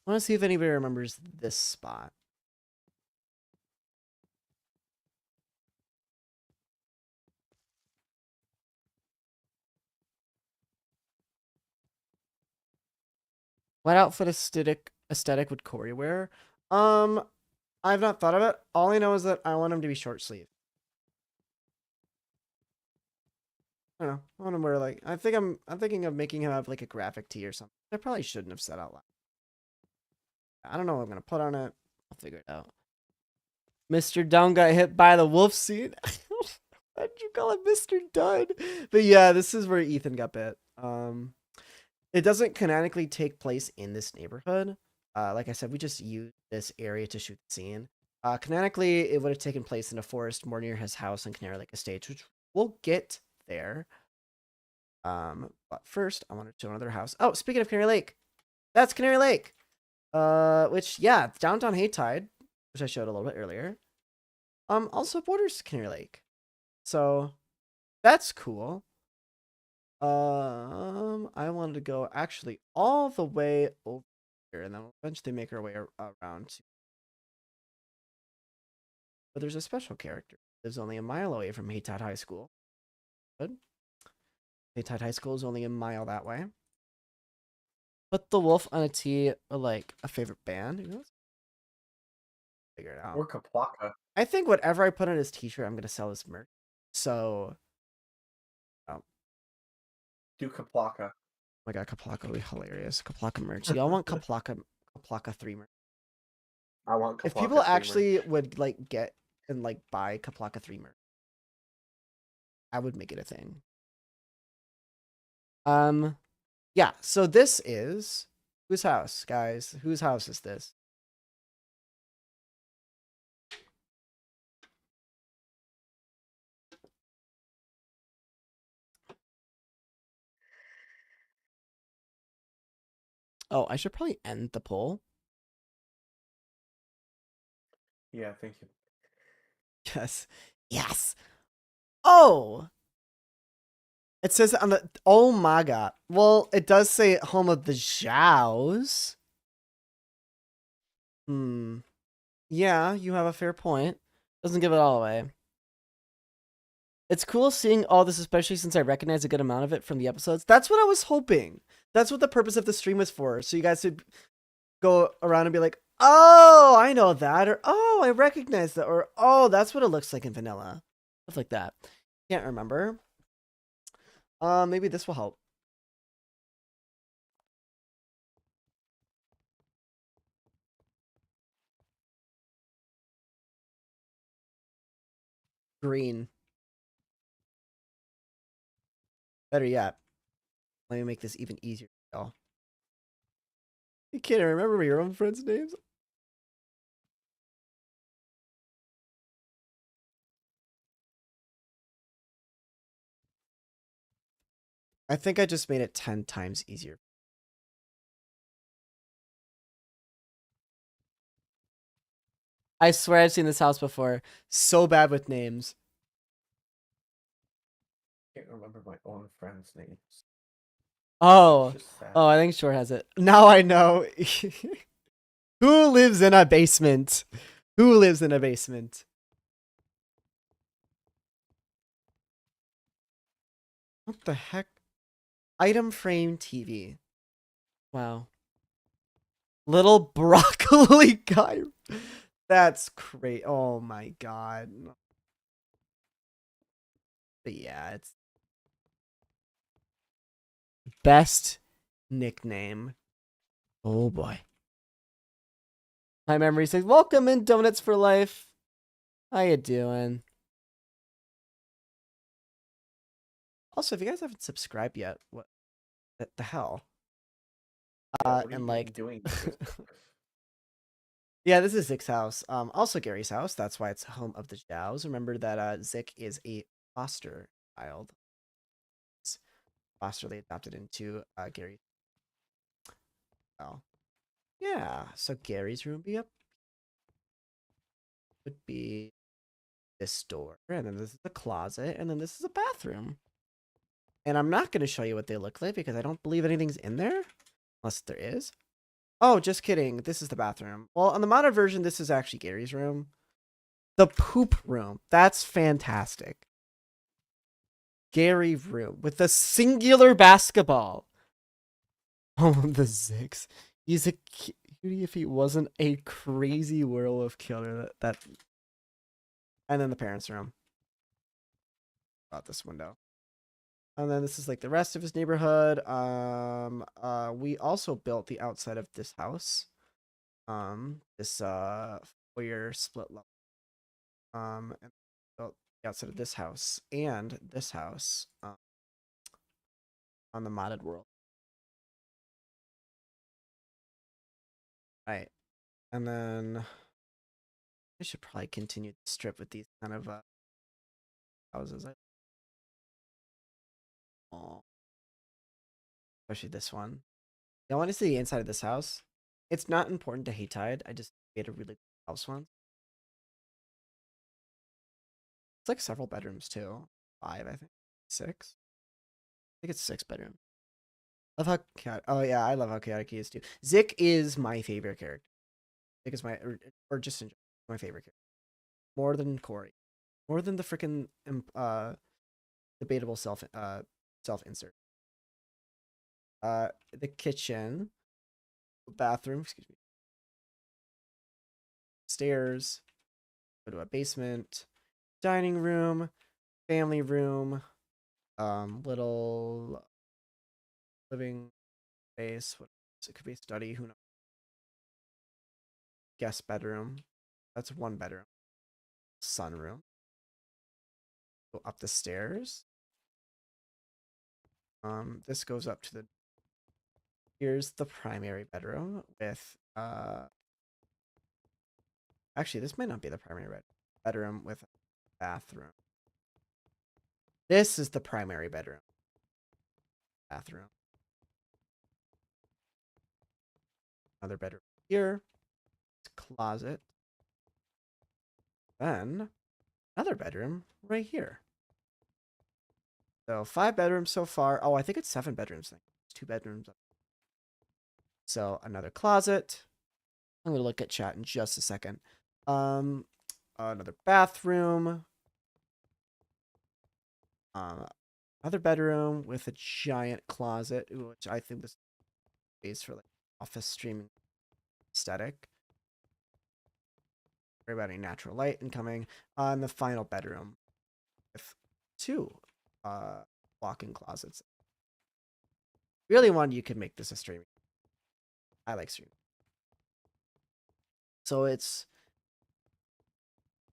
I want to see if anybody remembers this spot. What outfit aesthetic would Corey wear? Um, I've not thought of it. All I know is that I want him to be short sleeve. I don't know. I want him to wear like I'm thinking of making him have like a graphic tee or something. I probably shouldn't have said out loud. I don't know what I'm gonna put on it. I'll figure it out. Mr. Dunn got hit by the wolf scene. Why'd you call it Mr. Dunn? But yeah, this is where Ethan got bit. It doesn't canonically take place in this neighborhood. Like I said, we just used this area to shoot the scene. Canonically, it would have taken place in a forest more near his house on Canary Lake Estates, which we'll get there. But first, I want to show another house. Oh, speaking of Canary Lake, that's Canary Lake. Which yeah, downtown Haytide, which I showed a little bit earlier. Also borders Canary Lake, so that's cool. I wanted to go actually all the way over here, and then we'll eventually make our way around to. But there's a special character. Lives only a mile away from Haytide High School. Good. Haytide High School is only a mile that way. Put the wolf on a T, like a favorite band. You know, figure it out. Or Kaplaka. I think whatever I put on his t-shirt, I'm gonna sell as merch. So, oh Do Kaplaka. my god, Kaplaka would be hilarious. Kaplaka merch. Y'all want Kaplaka 3 merch? I want Kaplaka. If people actually would like get and like buy Kaplaka 3 merch, I would make it a thing. Yeah, so this is whose house, guys? Whose house is this? Oh, I should probably end the poll. Yeah, thank you. Yes. Yes. Oh, it says on the. Oh my god. Well, it does say home of the Zhaos. Yeah, you have a fair point. Doesn't give it all away. It's cool seeing all this, especially since I recognize a good amount of it from the episodes. That's what I was hoping. That's what the purpose of the stream was for. So you guys could go around and be like, oh, I know that. Or, oh, I recognize that. Or, oh, that's what it looks like in vanilla. Stuff like that. Can't remember. Maybe this will help. Green. Better yet, let me make this even easier for y'all. You can't remember your own friends' names? I think I just made it 10 times easier. I swear I've seen this house before. So bad with names. I can't remember my own friends' names. Oh. It's just sad. Oh, I think Short has it. Now I know. Who lives in a basement? Who lives in a basement? What the heck? Item frame TV. Wow. Little broccoli guy. That's great. Oh my god. But yeah, it's best nickname. Oh boy. My memory says, welcome in Donuts for Life. How you doing? Also, if you guys haven't subscribed yet, what the hell? Yeah, what are And you like doing? yeah, this is Zick's house. Also Gary's house. That's why it's home of the Zhaos. Remember that Zick is a foster child. Fosterly adopted into Gary. Oh, yeah. So Gary's room would be this door, and then this is a closet, and then this is a bathroom. And I'm not going to show you what they look like because I don't believe anything's in there, unless there is. Oh, just kidding. This is the bathroom. Well, on the modern version, this is actually Gary's room. The poop room. That's fantastic. Gary room with a singular basketball. Oh, the Zix. He's a cutie if he wasn't a crazy werewolf killer. That. And then the parents' room. Out this window. And then this is like the rest of his neighborhood. We also built the outside of this house. This foyer split level. And the outside of this house and this house on the modded world. Right. And then I should probably continue the strip with these kind of houses. Oh, especially this one. I want to see the inside of this house. It's not important to HAYTIDE. I just made a really cool house one. It's like several bedrooms too. 5, I think. 6. I think it's 6 bedrooms. Love how chaotic. Oh yeah, I love how chaotic he is too. Zik is my favorite character. Zik is my or just in general, my favorite character. More than Corey. More than the freaking debatable self insert. The kitchen, bathroom, excuse me, stairs, go to a basement, dining room, family room, little living space. What else? It could be a study. Who knows? Guest bedroom. That's one bedroom. Sunroom. Go up the stairs. This goes up to the. Here's the primary bedroom with Actually, this might not be the primary bedroom with a bathroom. This is the primary bedroom. Bathroom. Another bedroom here. Closet. Then another bedroom right here. So 5 bedrooms so far. Oh, I think it's 7 bedrooms. It's 2 bedrooms. So another closet. I'm gonna look at chat in just a second. Another bathroom. Another bedroom with a giant closet, which I think this is space for like office streaming aesthetic. Worry about any natural light incoming. And the final bedroom with 2 walk-in closets. Really one you could make this a streaming. I like streaming. So it's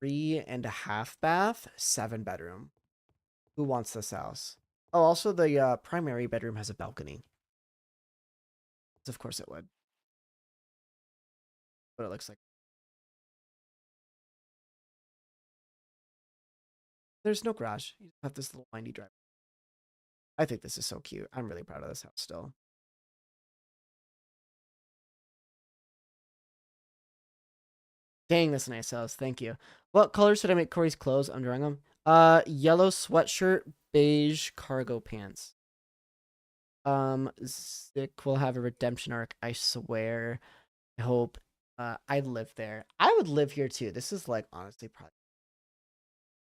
3.5 bath, 7 bedroom. Who wants this house? Oh, also the primary bedroom has a balcony. Of course it would. What it looks like. There's no garage. You have this little windy drive. I think this is so cute. I'm really proud of this house still. Dang, that's a nice house. Thank you. What color should I make Corey's clothes? I'm drawing them. Yellow sweatshirt, beige cargo pants. Zick will have a redemption arc, I swear. I hope. I live there. I would live here too. This is like honestly probably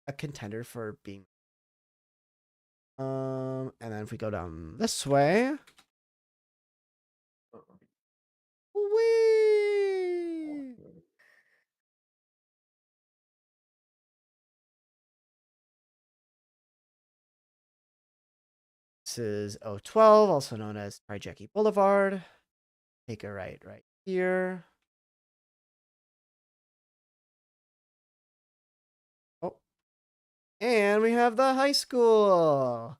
a contender for being. And then if we go down this way. Whee! This is O12, also known as Jackie Boulevard. Take a right here. Oh. And we have the high school.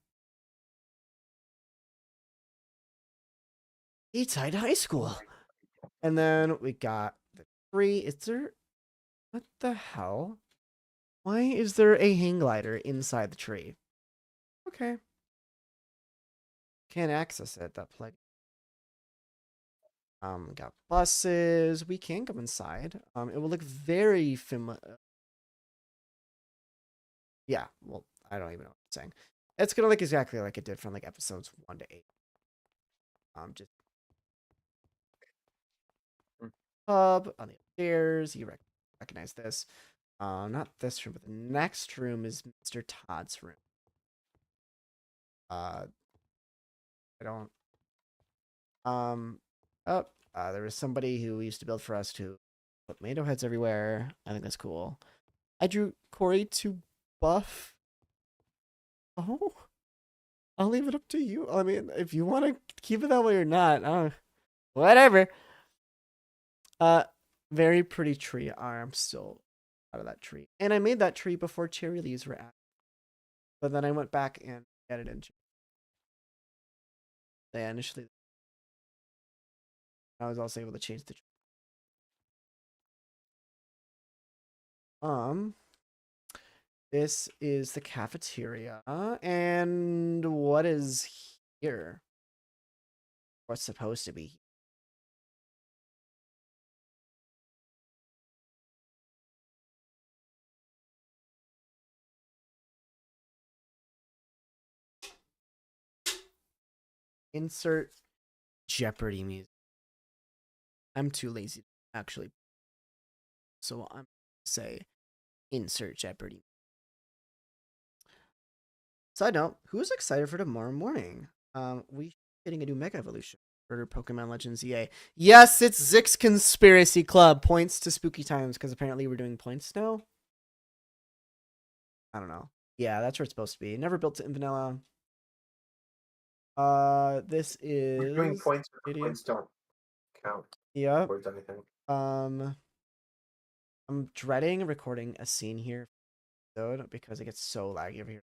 HAYTIDE High School. And then we got the tree. Is there... What the hell? Why is there a hang glider inside the tree? Okay. Can't access it. That plug. Got buses. We can come inside. It will look very familiar. Yeah, well, I don't even know what I'm saying. It's gonna look exactly like it did from like episodes 1 to 8. Just pub on the upstairs. You recognize this. Not this room, but the next room is Mr. Todd's room. I don't. There was somebody who used to build for us to put tomato heads everywhere. I think that's cool. I drew Corey to buff. Oh, I'll leave it up to you. I mean, if you want to keep it that way or not, whatever. Uh, very pretty tree. I'm still out of that tree, and I made that tree before cherry leaves were out. But then I went back and added in. Yeah, initially I was also able to change the. Um, this is the cafeteria, and what is here? What's supposed to be? Insert Jeopardy music. I'm too lazy to actually, so I'm say insert Jeopardy. Side note: who's excited for tomorrow morning? We getting a new Mega Evolution for Pokemon Legends EA. Yes, it's Zix Conspiracy Club. Points to spooky times because apparently we're doing points now. I don't know. Yeah, that's where it's supposed to be. Never built it in vanilla. This We're doing is points, but the idiot. points don't count Yep. towards anything. Um, I'm dreading recording a scene here because it gets so laggy over here.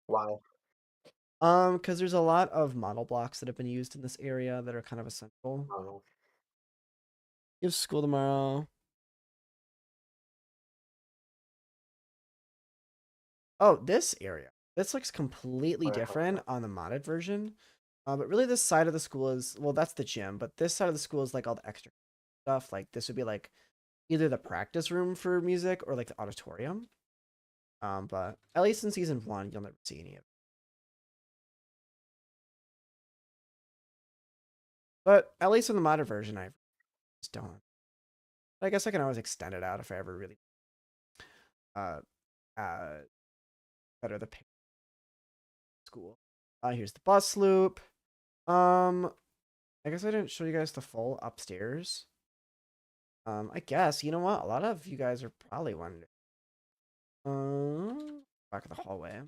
Why? Because there's a lot of model blocks that have been used in this area that are kind of essential. Oh, You have school tomorrow. Oh, this area. This looks completely I hope different not. on the modded version. But really, this side of the school is, well, that's the gym, but this side of the school is like all the extra stuff. Like, this would be like either the practice room for music or like the auditorium. But at least in season 1, you'll never see any of it. But at least in the modded version, I just don't. I guess I can always extend it out if I ever really uh uh better the school. Here's the bus loop. I guess I didn't show you guys the full upstairs. I guess you know what? A lot of you guys are probably wondering. Back of the hallway.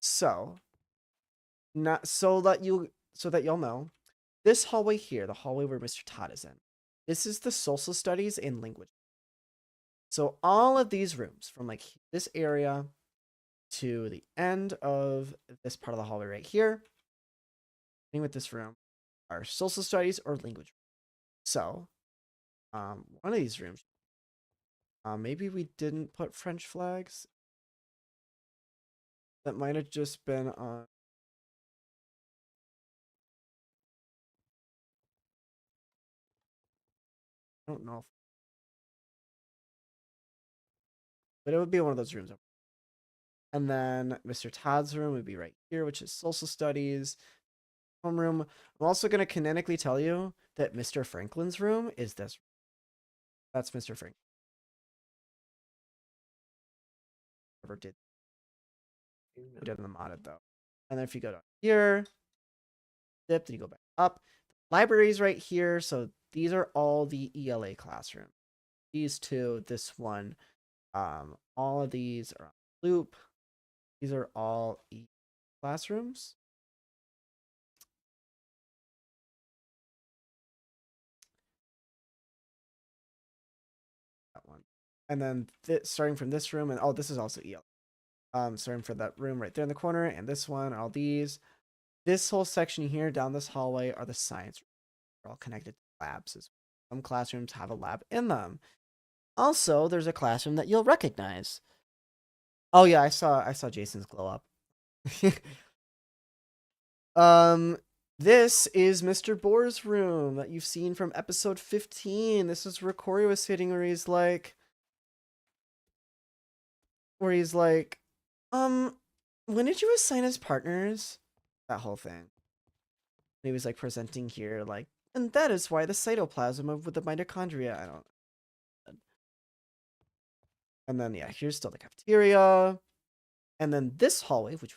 So, not so that you'll know, this hallway here, the hallway where Mr. Todd is in, this is the social studies and language. So all of these rooms, from like this area to the end of this part of the hallway right here, beginning with this room, are social studies or language. So, one of these rooms, maybe we didn't put French flags. That might have just been on. I don't know, but it would be one of those rooms. And then Mr. Todd's room would be right here, which is social studies. Homeroom. I'm also going to canonically tell you that Mr. Franklin's room is this. That's Mr. Franklin. Never did. We did in the modded though. And then if you go down here, dip, then you go back up. Libraries right here. So these are all the ELA classrooms. These two, this one, all of these are on loop. These are all classrooms. That one. And then starting from this room, and oh, this is also ELA. Starting for that room right there in the corner, and this one, all these. This whole section here down this hallway are the science rooms. They're all connected to labs. Some classrooms have a lab in them. Also, there's a classroom that you'll recognize. Oh yeah, I saw Jason's glow up. This is Mr. Bohr's room that you've seen from episode 15. This is where Corey was sitting where he's like, when did you assign as partners? That whole thing. And he was like presenting here, like, and that is why the cytoplasm of with the mitochondria. I don't. And then yeah, here's still the cafeteria, and then this hallway, which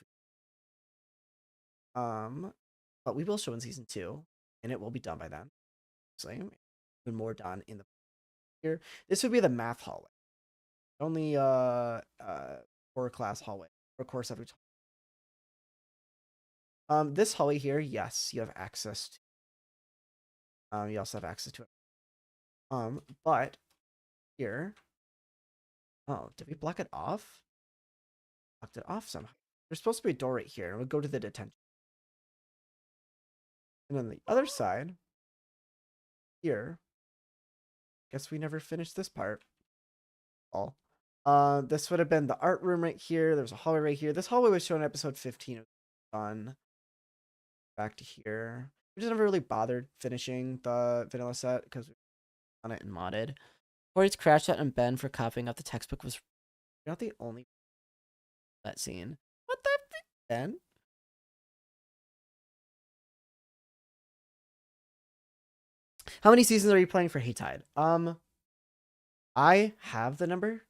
but we will show in season 2, and it will be done by then. So even more done in the here. This would be the math hallway. Only core class hallway or core subject. This hallway here, yes, you have access to You also have access to it. But here, oh, did we block it off? Blocked it off somehow. There's supposed to be a door right here. We'll go to the detention. And then the other side, here, guess we never finished this part. All. This would have been the art room right here. There's a hallway right here. This hallway was shown in episode 15. It was fun. Back to here. We just never really bothered finishing the vanilla set because we on it and modded. Corey's crash out and Ben for copying up the textbook was not the only that scene. What the Ben? How many seasons are you playing for HAYTIDE? I have the number.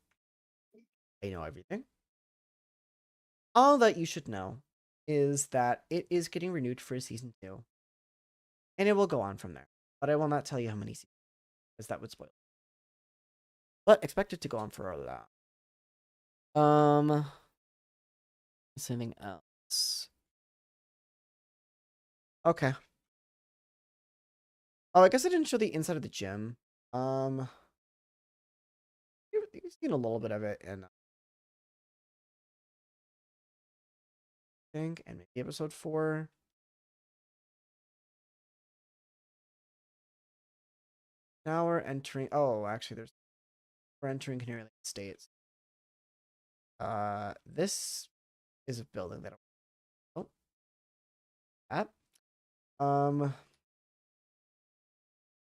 I know everything. All that you should know is that it is getting renewed for season 2. And it will go on from there. But I will not tell you how many seasons, because that would spoil. But expect it to go on for a lot. Is anything else? Okay. Oh, I guess I didn't show the inside of the gym. You've seen a little bit of it in I think, and maybe episode 4. Now we're entering. Oh, actually, we're entering Canary Lake Estates. This is a building that. Oh, that.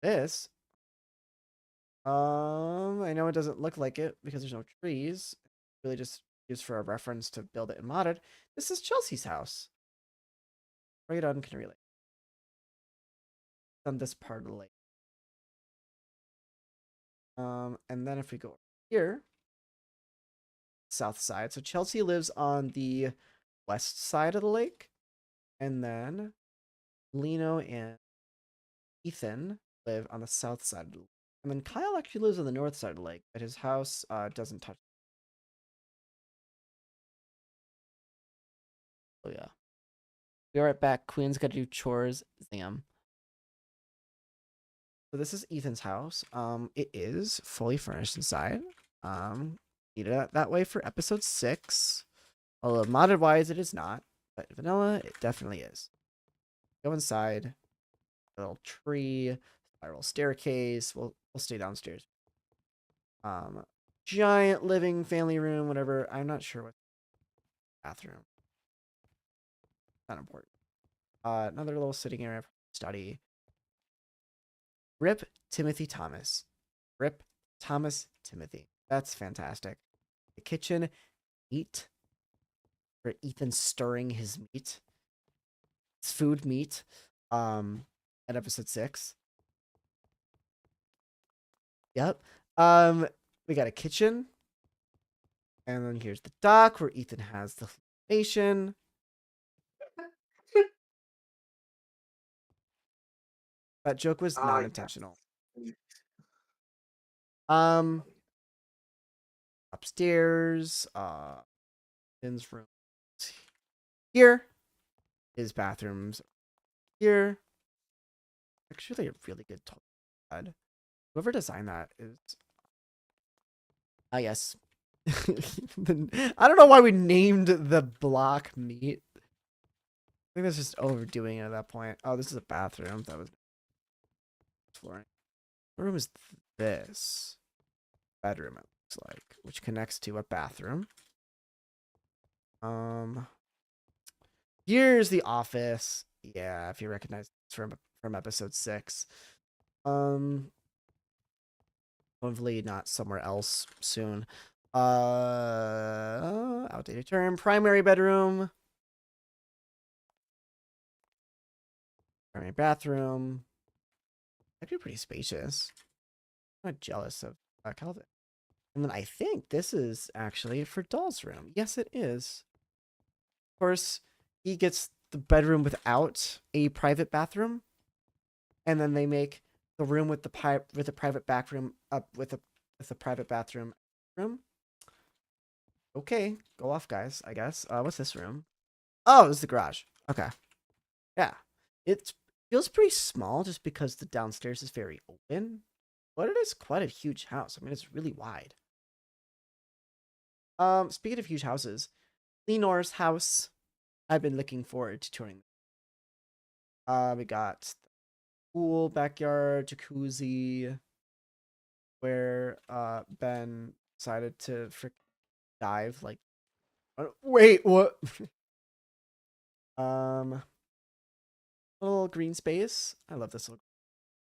This. I know it doesn't look like it because there's no trees. It's really just used for a reference to build it and mod it. This is Chelsea's house. Right on Canary Lake. On this part of the lake. And then if we go here, south side. So Chelsea lives on the west side of the lake. And then Lino and Ethan live on the south side of the lake. And then Kyle actually lives on the north side of the lake, but his house doesn't touch. Oh, yeah. Be right back. Queen's got to do chores. Zam. So this is Ethan's house. It is fully furnished inside. Need it that way for episode 6. Although modded wise, it is not. But vanilla, it definitely is. Go inside. A little tree, spiral staircase. We'll stay downstairs. Giant living family room, whatever. I'm not sure what bathroom. Not important. Another little sitting area, study. Rip Timothy Thomas. Rip Thomas Timothy. That's fantastic. The kitchen, meat. For Ethan stirring his meat. It's food meat. At episode 6. Yep. We got a kitchen. And then here's the dock where Ethan has the station. That joke was not intentional. Upstairs, Ethan's room. Here, his bathrooms. Here, actually, a really good toilet. Whoever designed that is. Ah, yes. I don't know why we named the block meat. I think that's just overdoing it at that point. Oh, this is a bathroom. That was flooring. What room is this? Bedroom, it looks like, which connects to a bathroom. Here's the office. Yeah, if you recognize this from episode 6. Hopefully not somewhere else soon. Outdated term. Primary bedroom. Primary bathroom. Actually pretty spacious. I'm not jealous of Calvin. And then I think this is actually for Doll's room. Yes, it is. Of course, he gets the bedroom without a private bathroom. And then they make the room with the private back room up with a private bathroom room. Okay, go off, guys. I guess. What's this room? Oh, this is the garage. Okay, yeah, it's feels pretty small just because the downstairs is very open, but it is quite a huge house. I mean, it's really wide. Speaking of huge houses, Lenor's house. I've been looking forward to touring. We got pool, backyard, jacuzzi, where Ben decided to dive. Like, wait, what? um, little green space. I love this little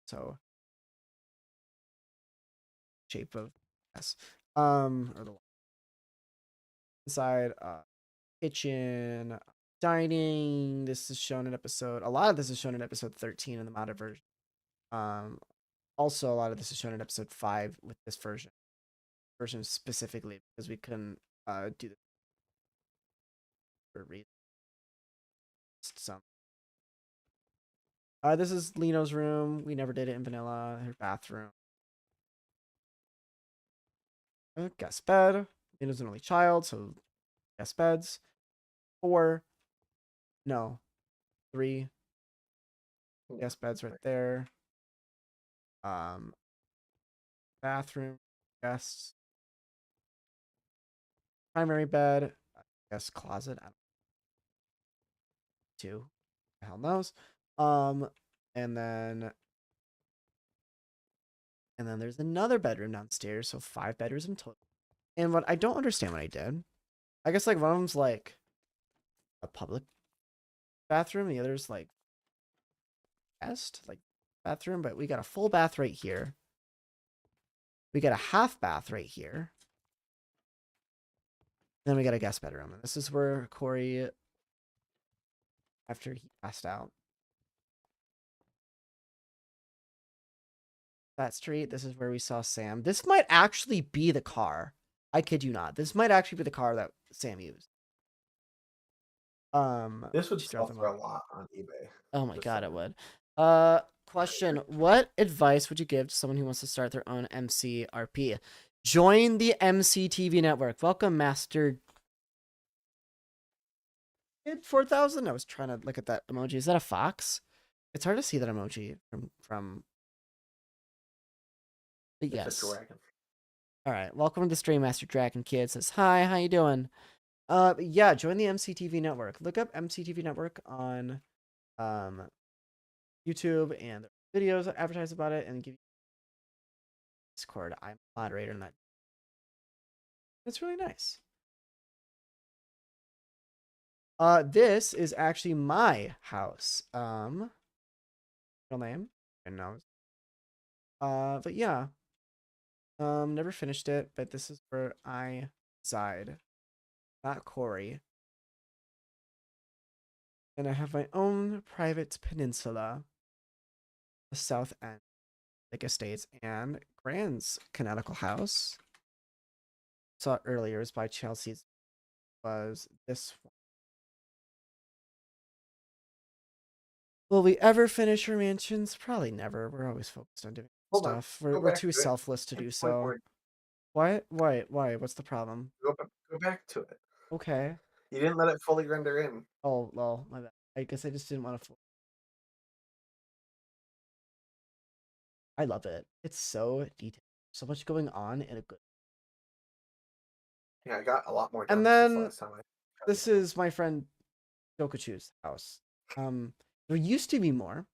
so shape of yes. Or the inside kitchen, dining. This is shown in episode. A lot of this is shown in episode 13 in the modded version. Um, also a lot of this is shown in episode 5 with this version specifically because we couldn't do this for read some. This is Leno's room. We never did it in vanilla. Her bathroom. Guest bed. Leno's an only child, so guest beds. 4. No. 3 Yeah. guest beds right there. Bathroom. Guests. Primary bed. Guest closet. I don't know. 2. The hell knows. And then there's another bedroom downstairs, so 5 bedrooms in total. And what I don't understand what I did, I guess like one of them's like a public bathroom, the other's like guest, like bathroom, but we got a full bath right here. We got a half bath right here. Then we got a guest bedroom. And this is where Corey, after he passed out. That street, this is where we saw Sam. This might actually be the car. I kid you not. This might actually be the car that Sam used. This would She sell dropped them for off. a lot on eBay. Oh my Just god, it saying. would. Question: what advice would you give to someone who wants to start their own MCRP? Join the MCTV network. Welcome, Master Kid 4000. I was trying to look at that emoji. Is that a fox? It's hard to see that emoji from. But It's a yes. dragon. All right. Welcome to the stream, Master Dragon Kid. Says hi. How you doing? Yeah. Join the MCTV network. Look up MCTV network on YouTube and videos that advertise about it and give you Discord. I'm a moderator in that. It's really nice. This is actually my house. Real name and knows. But yeah. Never finished it, but this is where I reside. Not Corey. And I have my own private peninsula, the south end, like estates, and Grand's canonical house. Saw it earlier, it was by Chelsea's. Was this one? Will we ever finish our mansions? Probably never. We're always focused on doing Hold on. stuff. Go We're back too to it. selfless to Get do to the point so. where What? Why? What's the problem? go back to it. Okay. You didn't let it fully render in. Oh, well, my bad. I guess I just didn't want to. I love it. It's so detailed. So much going on in a good. Yeah, I got a lot more And done since the then last time I tried this anything. is my friend Dokuchu's house. There used to be more,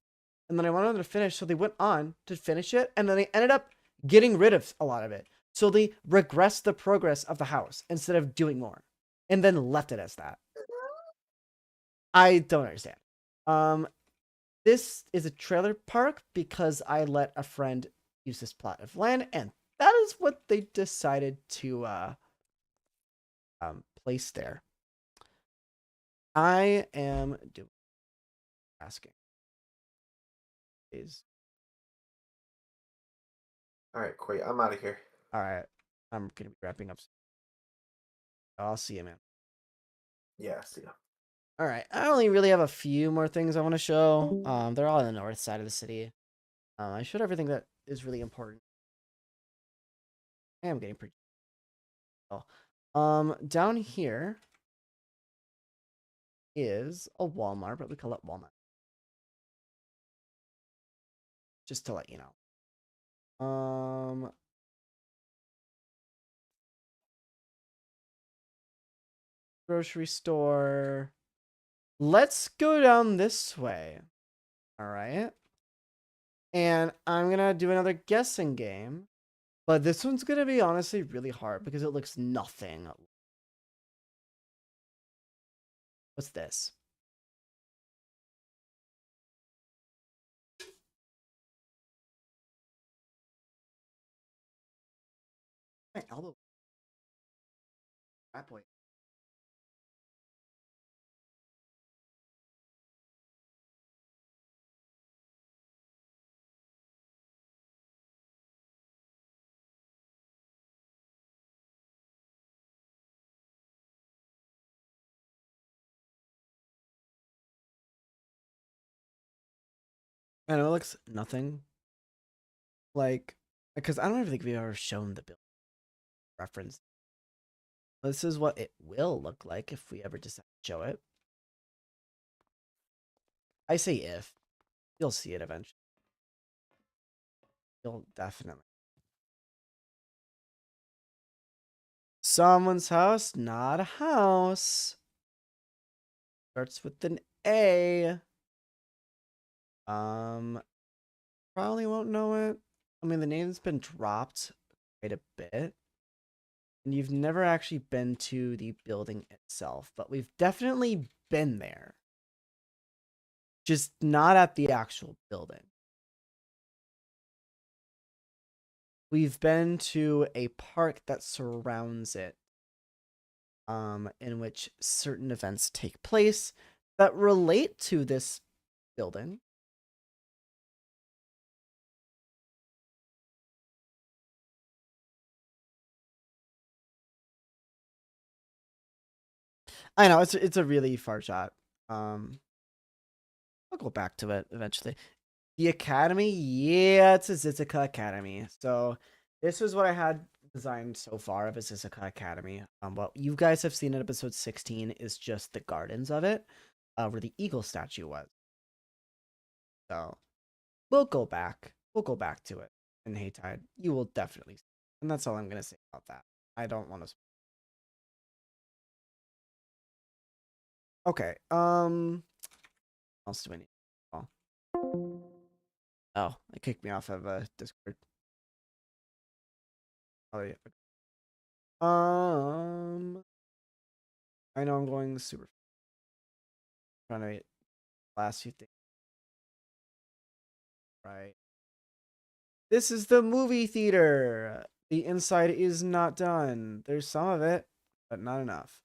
and then I wanted them to finish, so they went on to finish it, and then they ended up getting rid of a lot of it. So they regressed the progress of the house instead of doing more, and then left it as that. I don't understand. This is a trailer park because I let a friend use this plot of land, and that is what they decided to place there. I am doing asking. Is All right, Quay, I'm out of here. all right. I'm gonna be wrapping up. I'll see you, man. Yeah, see ya. All right. I only really have a few more things I want to show. They're all on the north side of the city. I showed everything that is really important. I am getting pretty. Down here is a Walmart, but we call it Walmart. just to let you know. Grocery store. Let's go down this way. All right. And I'm going to do another guessing game. But this one's going to be honestly really hard because it looks nothing. What's this? My elbow. That boy. I know it looks nothing like, because I don't even think we've ever shown the build reference. This is what it will look like if we ever decide to show it. I say if. You'll see it eventually. You'll definitely. Someone's house, not a house. Starts with an A. Probably won't know it. I mean, the name's been dropped quite a bit. And you've never actually been to the building itself, but we've definitely been there. Just not at the actual building. We've been to a park that surrounds it, in which certain events take place that relate to this building. I know it's a really far shot. I'll go back to it eventually. The Academy, yeah, it's a Zizika Academy. So this is what I had designed so far of a Zizika Academy. What you guys have seen in episode 16 is just the gardens of it, where the eagle statue was. So we'll go back. We'll go back to it in Haytide. You will definitely see. And that's all I'm gonna say about that. I don't want to. Okay. What else do I need? Oh, it kicked me off of Discord. Oh yeah. I know I'm going super. Trying to last few things. Right. This is the movie theater. The inside is not done. There's some of it, but not enough.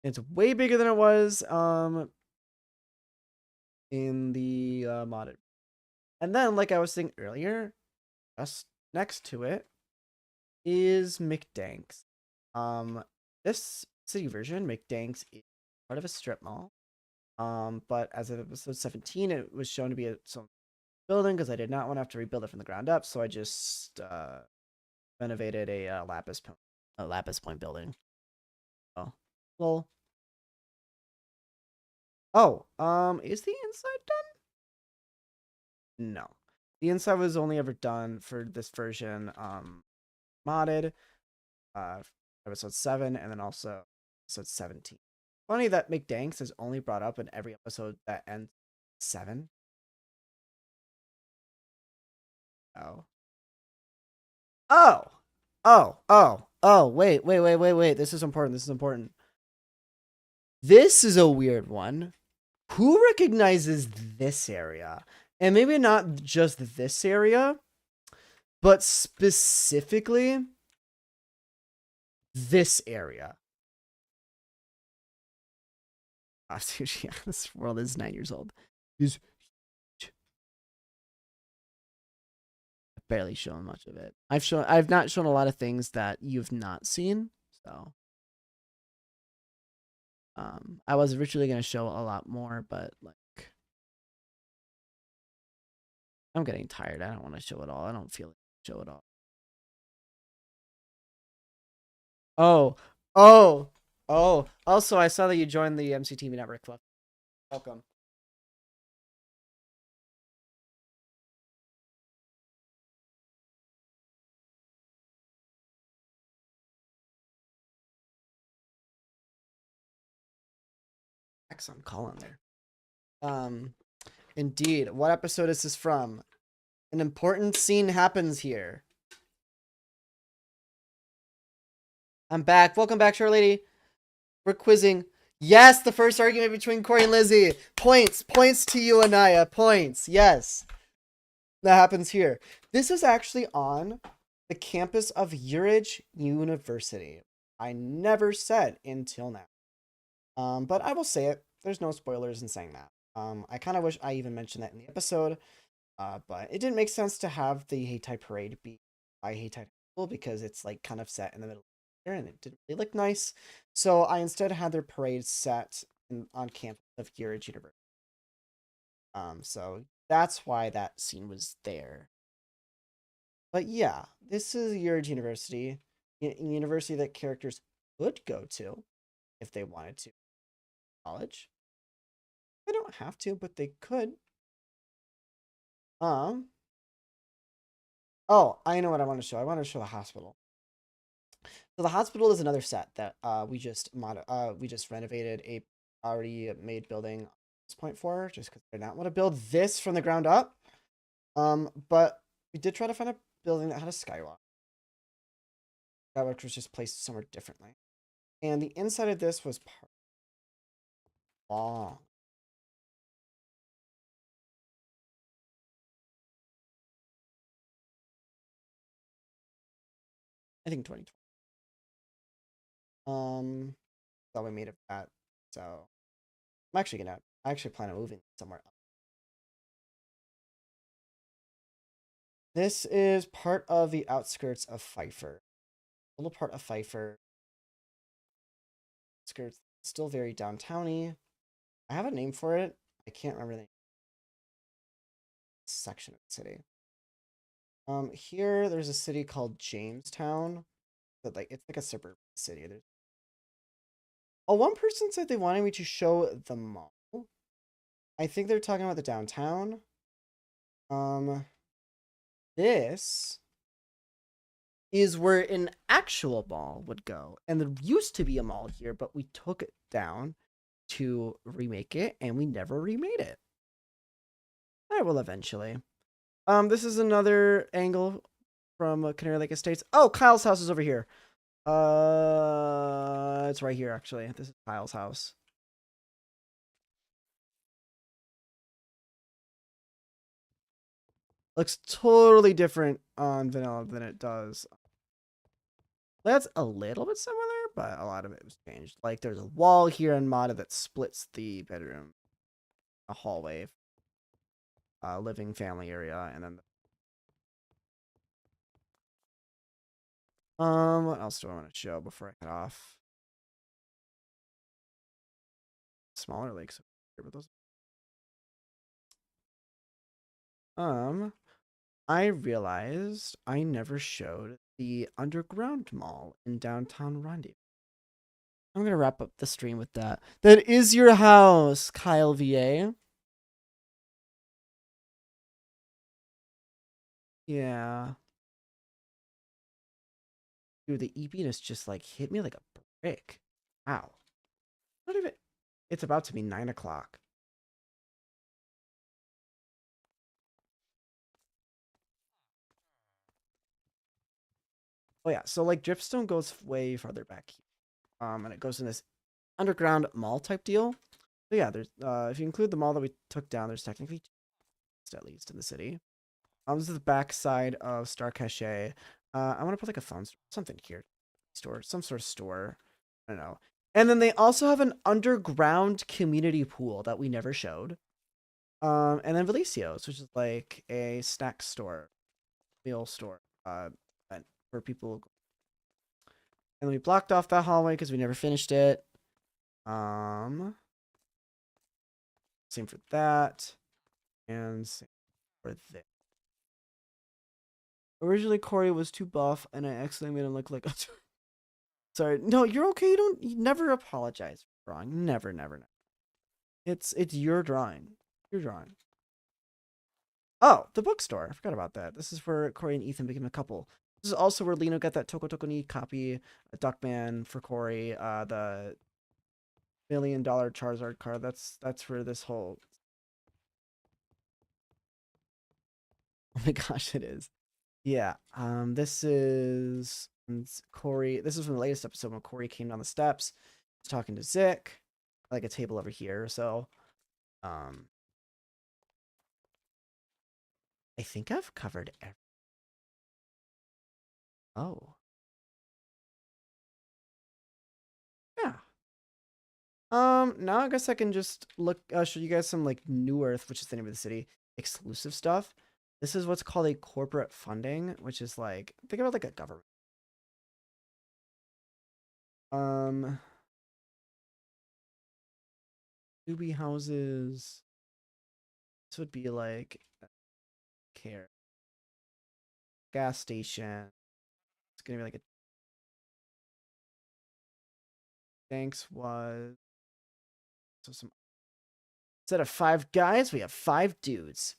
It's way bigger than it was in the modded. And then, like I was saying earlier, just next to it is McDanks. This city version, McDanks, is part of a strip mall. But as of episode 17, it was shown to be a building because I did not want to have to rebuild it from the ground up, so I just renovated a lapis point building. Oh, well. Oh, is the inside done? No, the inside was only ever done for this version, modded, episode 7, and then also episode 17. Funny that McDanks is only brought up in every episode that ends 7. Oh. Oh. Oh, wait. This is important. This is a weird one. Who recognizes this area? And maybe not just this area, but specifically this area. Oh, dude, yeah, this world is 9 years old. I've barely shown much of it. I've not shown a lot of things that you've not seen, so I was originally gonna show a lot more, but like I'm getting tired. I don't want to show it all. I don't feel like show it all. Oh, oh. Also, I saw that you joined the MC TV Network Club. Welcome. Excellent call on there. Indeed. What episode is this from? An important scene happens here. I'm back. Welcome back, Short Lady. We're quizzing. Yes, the first argument between Corey and Lizzie. Points. Points to you, Anaya. Points. Yes. That happens here. This is actually on the campus of Uridge University. I never said until now. But I will say it. There's no spoilers in saying that. I kind of wish I even mentioned that in the episode. But it didn't make sense to have the HAYTIDE parade be by HAYTIDE School because it's like kind of set in the middle of there and it didn't really look nice. So I instead had their parade set on campus of Uridge University. So that's why that scene was there. But yeah, this is Uridge University, a university that characters could go to if they wanted to. College. They don't have to, but they could. Oh, I know what I want to show. I want to show the hospital. So the hospital is another set that we just renovated a already made building at this point for, just because I did not want to build this from the ground up. But we did try to find a building that had a skywalk. Skywalk was just placed somewhere differently. And the inside of this was long. I think 2020. Thought we made it that. So I actually plan on moving somewhere else. This is part of the outskirts of Pfeiffer. A little part of Pfeiffer. Skirts still very downtowny. I have a name for it. I can't remember the name. Section of the city. Here there's a city called Jamestown. But it's like a suburban city. One person said they wanted me to show the mall. I think they're talking about the downtown. This is where an actual mall would go. And there used to be a mall here, but we took it down to remake it, and we never remade it. I will eventually. This is another angle from Canary Lake Estates. Oh, Kyle's house is over here. It's right here, actually. This is Kyle's house. Looks totally different on vanilla than it does. That's a little bit similar, but a lot of it was changed. Like, there's a wall here in Mata that splits the bedroom. A hallway. Living family area, and then... what else do I want to show before I cut off? Smaller lakes here, but those... I realized I never showed the underground mall in downtown Rendezvous. I'm gonna wrap up the stream with that. That is your house, Kyle VA. Yeah. Dude, the eepiness just like hit me like a brick. Wow. Not even. It's about to be 9 o'clock. Oh yeah, so like Dripstone goes way farther back here. And it goes in this underground mall type deal. So yeah, there's if you include the mall that we took down, there's technically two at least in the city. This is the back side of Star Cache. I want to put like a phone store, something here, store, some sort of store. I don't know. And then they also have an underground community pool that we never showed. And then Velicio's, which is like a snack store, meal store, where people. And we blocked off that hallway because we never finished it. Same for that, and same for this. Originally, Corey was too buff, and I accidentally made him look like a... Sorry. No, you're okay. You never apologize for drawing. Never, never, never. It's your drawing. Your drawing. Oh, the bookstore. I forgot about that. This is where Corey and Ethan became a couple. This is also where Lino got that Toko Toko ni copy, a Duckman for Corey, the $1 million Charizard card. That's for this whole. Oh my gosh, it is. Yeah. This is Corey. This is from the latest episode when Corey came down the steps. He's talking to Zick. Like a table over here. So, um, I think I've covered every. Oh, yeah. Now I guess I can just look. Show you guys some like New Earth, which is the name of the city, exclusive stuff. This is what's called a corporate funding, which is like think about like a government. Um, newbie houses. This would be like care gas station. It's gonna be like a thanks was so some instead of 5 guys, we have 5 dudes.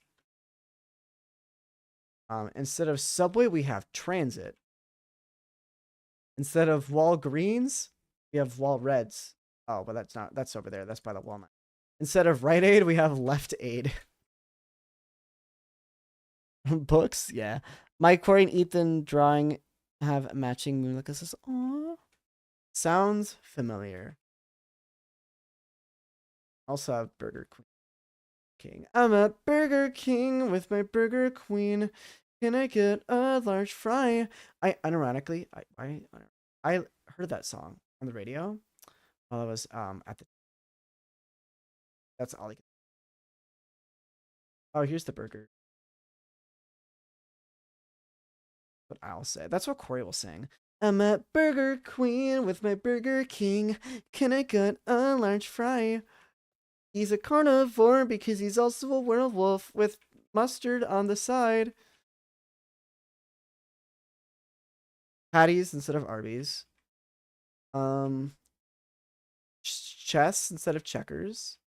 Instead of subway, we have transit. Instead of Walgreens, we have Walreds. Oh, but that's not that's over there. That's by the Walmart. Instead of Rite Aid, we have Left Aid. Books, yeah. Mike, Corey, and Ethan drawing have matching moon necklaces. Aww. Sounds familiar. Also have Burger King. I'm at Burger King with my Burger Queen. Can I get a large fry? I unironically, I heard that song on the radio while I was at the. That's all I. Oh, here's the burger. What I'll say. That's what Corey will sing. I'm at Burger Queen with my Burger King. Can I get a large fry? He's a carnivore because he's also a werewolf with mustard on the side. Patties instead of Arby's. Um, chess instead of checkers.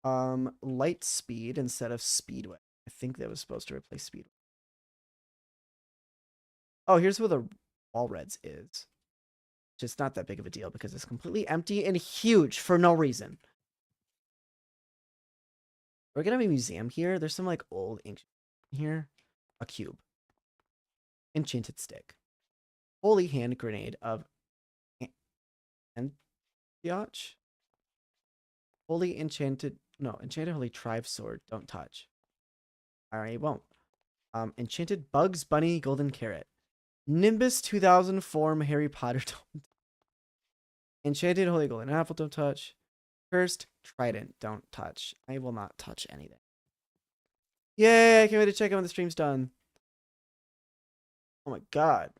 Light speed instead of speedway. I think that was supposed to replace speedway. Oh, here's where the Walreds is. Just not that big of a deal because it's completely empty and huge for no reason. We're gonna have a museum here. There's some like old ancient here. A cube. Enchanted stick. Holy hand grenade of Antioch. Holy enchanted no, enchanted holy tribe sword. Don't touch. I won't. Enchanted Bugs Bunny Golden Carrot. Nimbus 2000 form Harry Potter. Enchanted Holy Golden Apple. Don't touch. Cursed Trident. Don't touch. I will not touch anything. Yay! I can't wait to check out when the stream's done. Oh my god.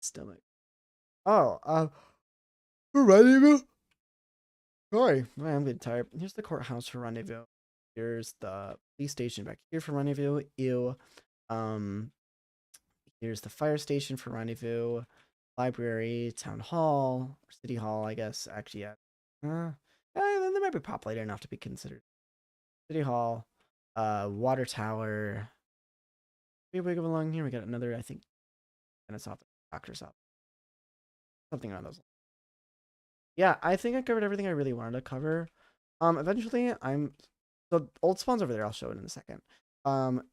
Stomach. Oh, for rendezvous? Sorry, I'm getting tired. Here's the courthouse for rendezvous. Here's the police station back here for rendezvous. Ew. Um, here's the fire station for rendezvous. Library, town hall, or city hall, I guess. Actually, yeah. They might be populated enough to be considered. City hall, water tower. We go along here. We got another, I think, and it's off the doctor's office. Something around those. Yeah, I think I covered everything I really wanted to cover. Eventually, so old spawn's over there. I'll show it in a second.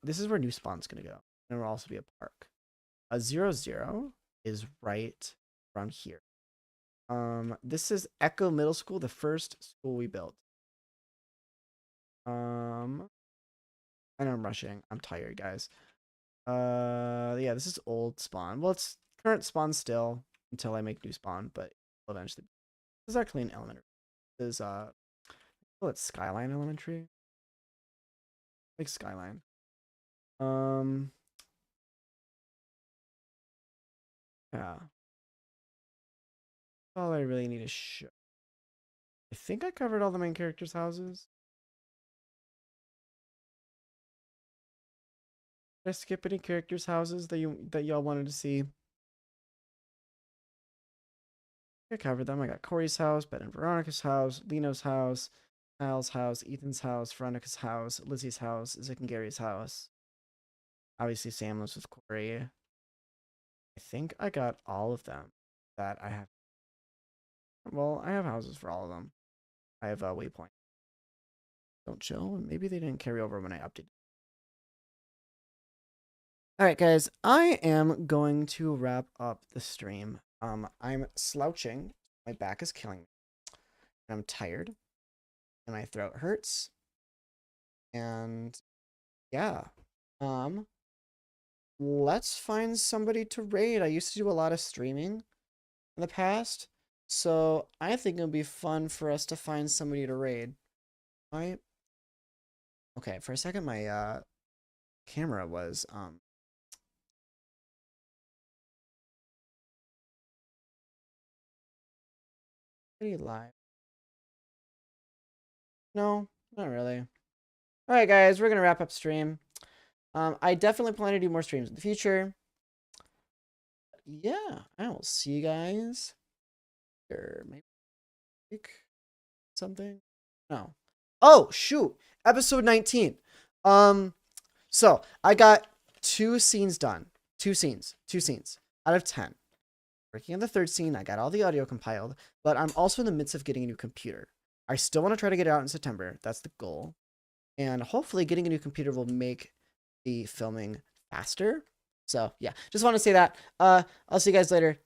This is where new spawn's gonna go, and it will also be a park. 0-0 is right around here. This is Echo Middle School, the first school we built. I know I'm rushing. I'm tired, guys. Yeah, this is old spawn. Well, it's current spawn still until I make new spawn, but eventually. This is actually an elementary. This is well, it's Skyline Elementary. Like Skyline. Yeah. All I really need to show. I think I covered all the main characters' houses. Did I skip any characters' houses that y'all wanted to see? I covered them. I got Corey's house, Ben and Veronica's house, Lino's house, Kyle's house, Ethan's house, Veronica's house, Lizzie's house, Zick and Gary's house. Obviously, Sam lives with Corey. I think I got all of them that I have Well, I have houses for all of them. I have a waypoint. Don't chill. And maybe they didn't carry over when I updated. All right, guys. I am going to wrap up the stream. I'm slouching. My back is killing me. And I'm tired. And my throat hurts. And yeah. Let's find somebody to raid. I used to do a lot of streaming in the past. So I think it would be fun for us to find somebody to raid. Right? Okay, for a second my camera was pretty live. No, not really. Alright guys, we're gonna wrap up stream. I definitely plan to do more streams in the future. Yeah, I will see you guys. Or maybe something. No. Oh shoot! Episode 19. So I got 2 scenes done. 2 scenes. 2 scenes out of 10. Working on the 3rd scene, I got all the audio compiled, but I'm also in the midst of getting a new computer. I still want to try to get it out in September. That's the goal. And hopefully getting a new computer will make the filming faster. So yeah, just want to say that. I'll see you guys later.